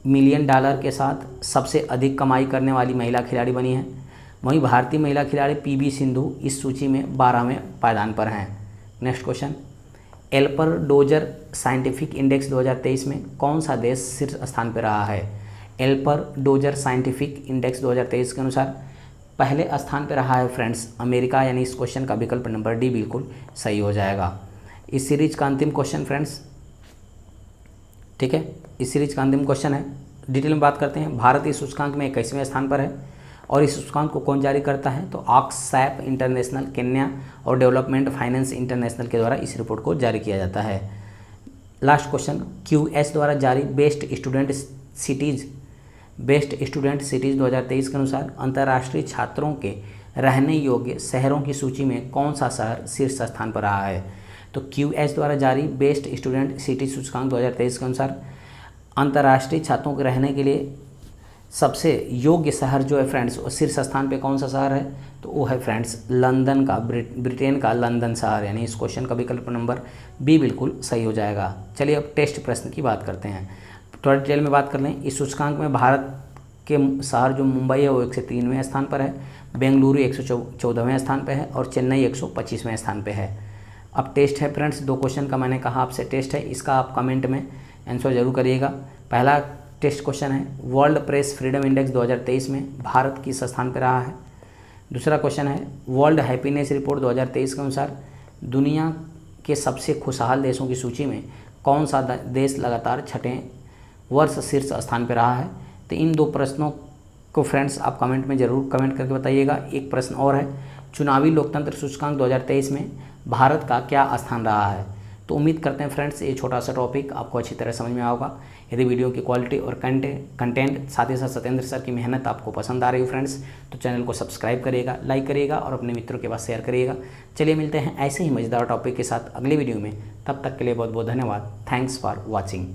मिलियन डॉलर के साथ सबसे अधिक कमाई करने वाली महिला खिलाड़ी बनी है। वहीं भारतीय महिला खिलाड़ी PV सिंधु इस सूची में 12वें पायदान पर हैं। Next question, Alper Doger scientific index 2023 में कौन सा देश शीर्ष स्थान पर रहा है? एल्पर डोजर साइंटिफिक इंडेक्स 2023 के अनुसार पहले स्थान पर रहा है फ्रेंड्स अमेरिका, यानी इस क्वेश्चन का विकल्प नंबर डी बिल्कुल सही हो जाएगा। इस सीरीज का अंतिम क्वेश्चन फ्रेंड्स, ठीक है, इस सीरीज का अंतिम क्वेश्चन है। डिटेल में बात करते हैं। भारत इस सूचकांक में 21वें स्थान पर है और इस सूचकांक को कौन जारी करता है? तो ऑक्सफैम इंटरनेशनल, केन्या और डेवलपमेंट फाइनेंस इंटरनेशनल के द्वारा इस रिपोर्ट को जारी किया जाता है। लास्ट क्वेश्चन, QS द्वारा जारी बेस्ट स्टूडेंट सिटीज़ 2023 के अनुसार अंतर्राष्ट्रीय छात्रों के रहने योग्य शहरों की सूची में कौन सा शहर शीर्ष स्थान पर रहा है? तो QS द्वारा जारी बेस्ट स्टूडेंट सिटी सूचकांक 2023 के अनुसार अंतर्राष्ट्रीय छात्रों के रहने के लिए सबसे योग्य शहर जो है फ्रेंड्स वो शीर्ष स्थान पे कौन सा शहर है? तो वो है फ्रेंड्स लंदन का, ब्रिटेन का लंदन शहर, यानी इस क्वेश्चन का विकल्प नंबर बी बिल्कुल सही हो जाएगा। चलिए अब टेस्ट प्रश्न की बात करते हैं। थोड़ा डिटेल में बात कर लें। इस सूचकांक में भारत के शहर जो मुंबई है वो 103वें स्थान पर है, बेंगलुरु 114वें स्थान पर है और चेन्नई 125वें स्थान पर है। अब टेस्ट है फ्रेंड्स, 2 क्वेश्चन का मैंने कहा आपसे टेस्ट है, इसका आप कमेंट में आंसर जरूर करिएगा। पहला टेस्ट क्वेश्चन है, वर्ल्ड प्रेस फ्रीडम इंडेक्स 2023 में भारत किस स्थान पर रहा है। दूसरा क्वेश्चन है, वर्ल्ड हैप्पीनेस रिपोर्ट 2023 के अनुसार दुनिया के सबसे खुशहाल देशों की सूची में कौन सा देश लगातार छठे वर्ष शीर्ष स्थान पर रहा है। तो इन 2 प्रश्नों को फ्रेंड्स आप कमेंट में ज़रूर कमेंट करके बताइएगा। एक प्रश्न और है, चुनावी लोकतंत्र सूचकांक 2023 में भारत का क्या स्थान रहा है। तो उम्मीद करते हैं फ्रेंड्स ये छोटा सा टॉपिक आपको अच्छी तरह समझ में आएगा। यदि वीडियो की क्वालिटी और कंटेंट साथ ही साथ सत्येंद्र सर की मेहनत आपको पसंद आ रही हो फ्रेंड्स, तो चैनल को सब्सक्राइब करिएगा, लाइक करिएगा और अपने मित्रों के पास शेयर करिएगा। चलिए मिलते हैं ऐसे ही मज़ेदार टॉपिक के साथ अगले वीडियो में, तब तक के लिए बहुत बहुत धन्यवाद। Thanks for watching.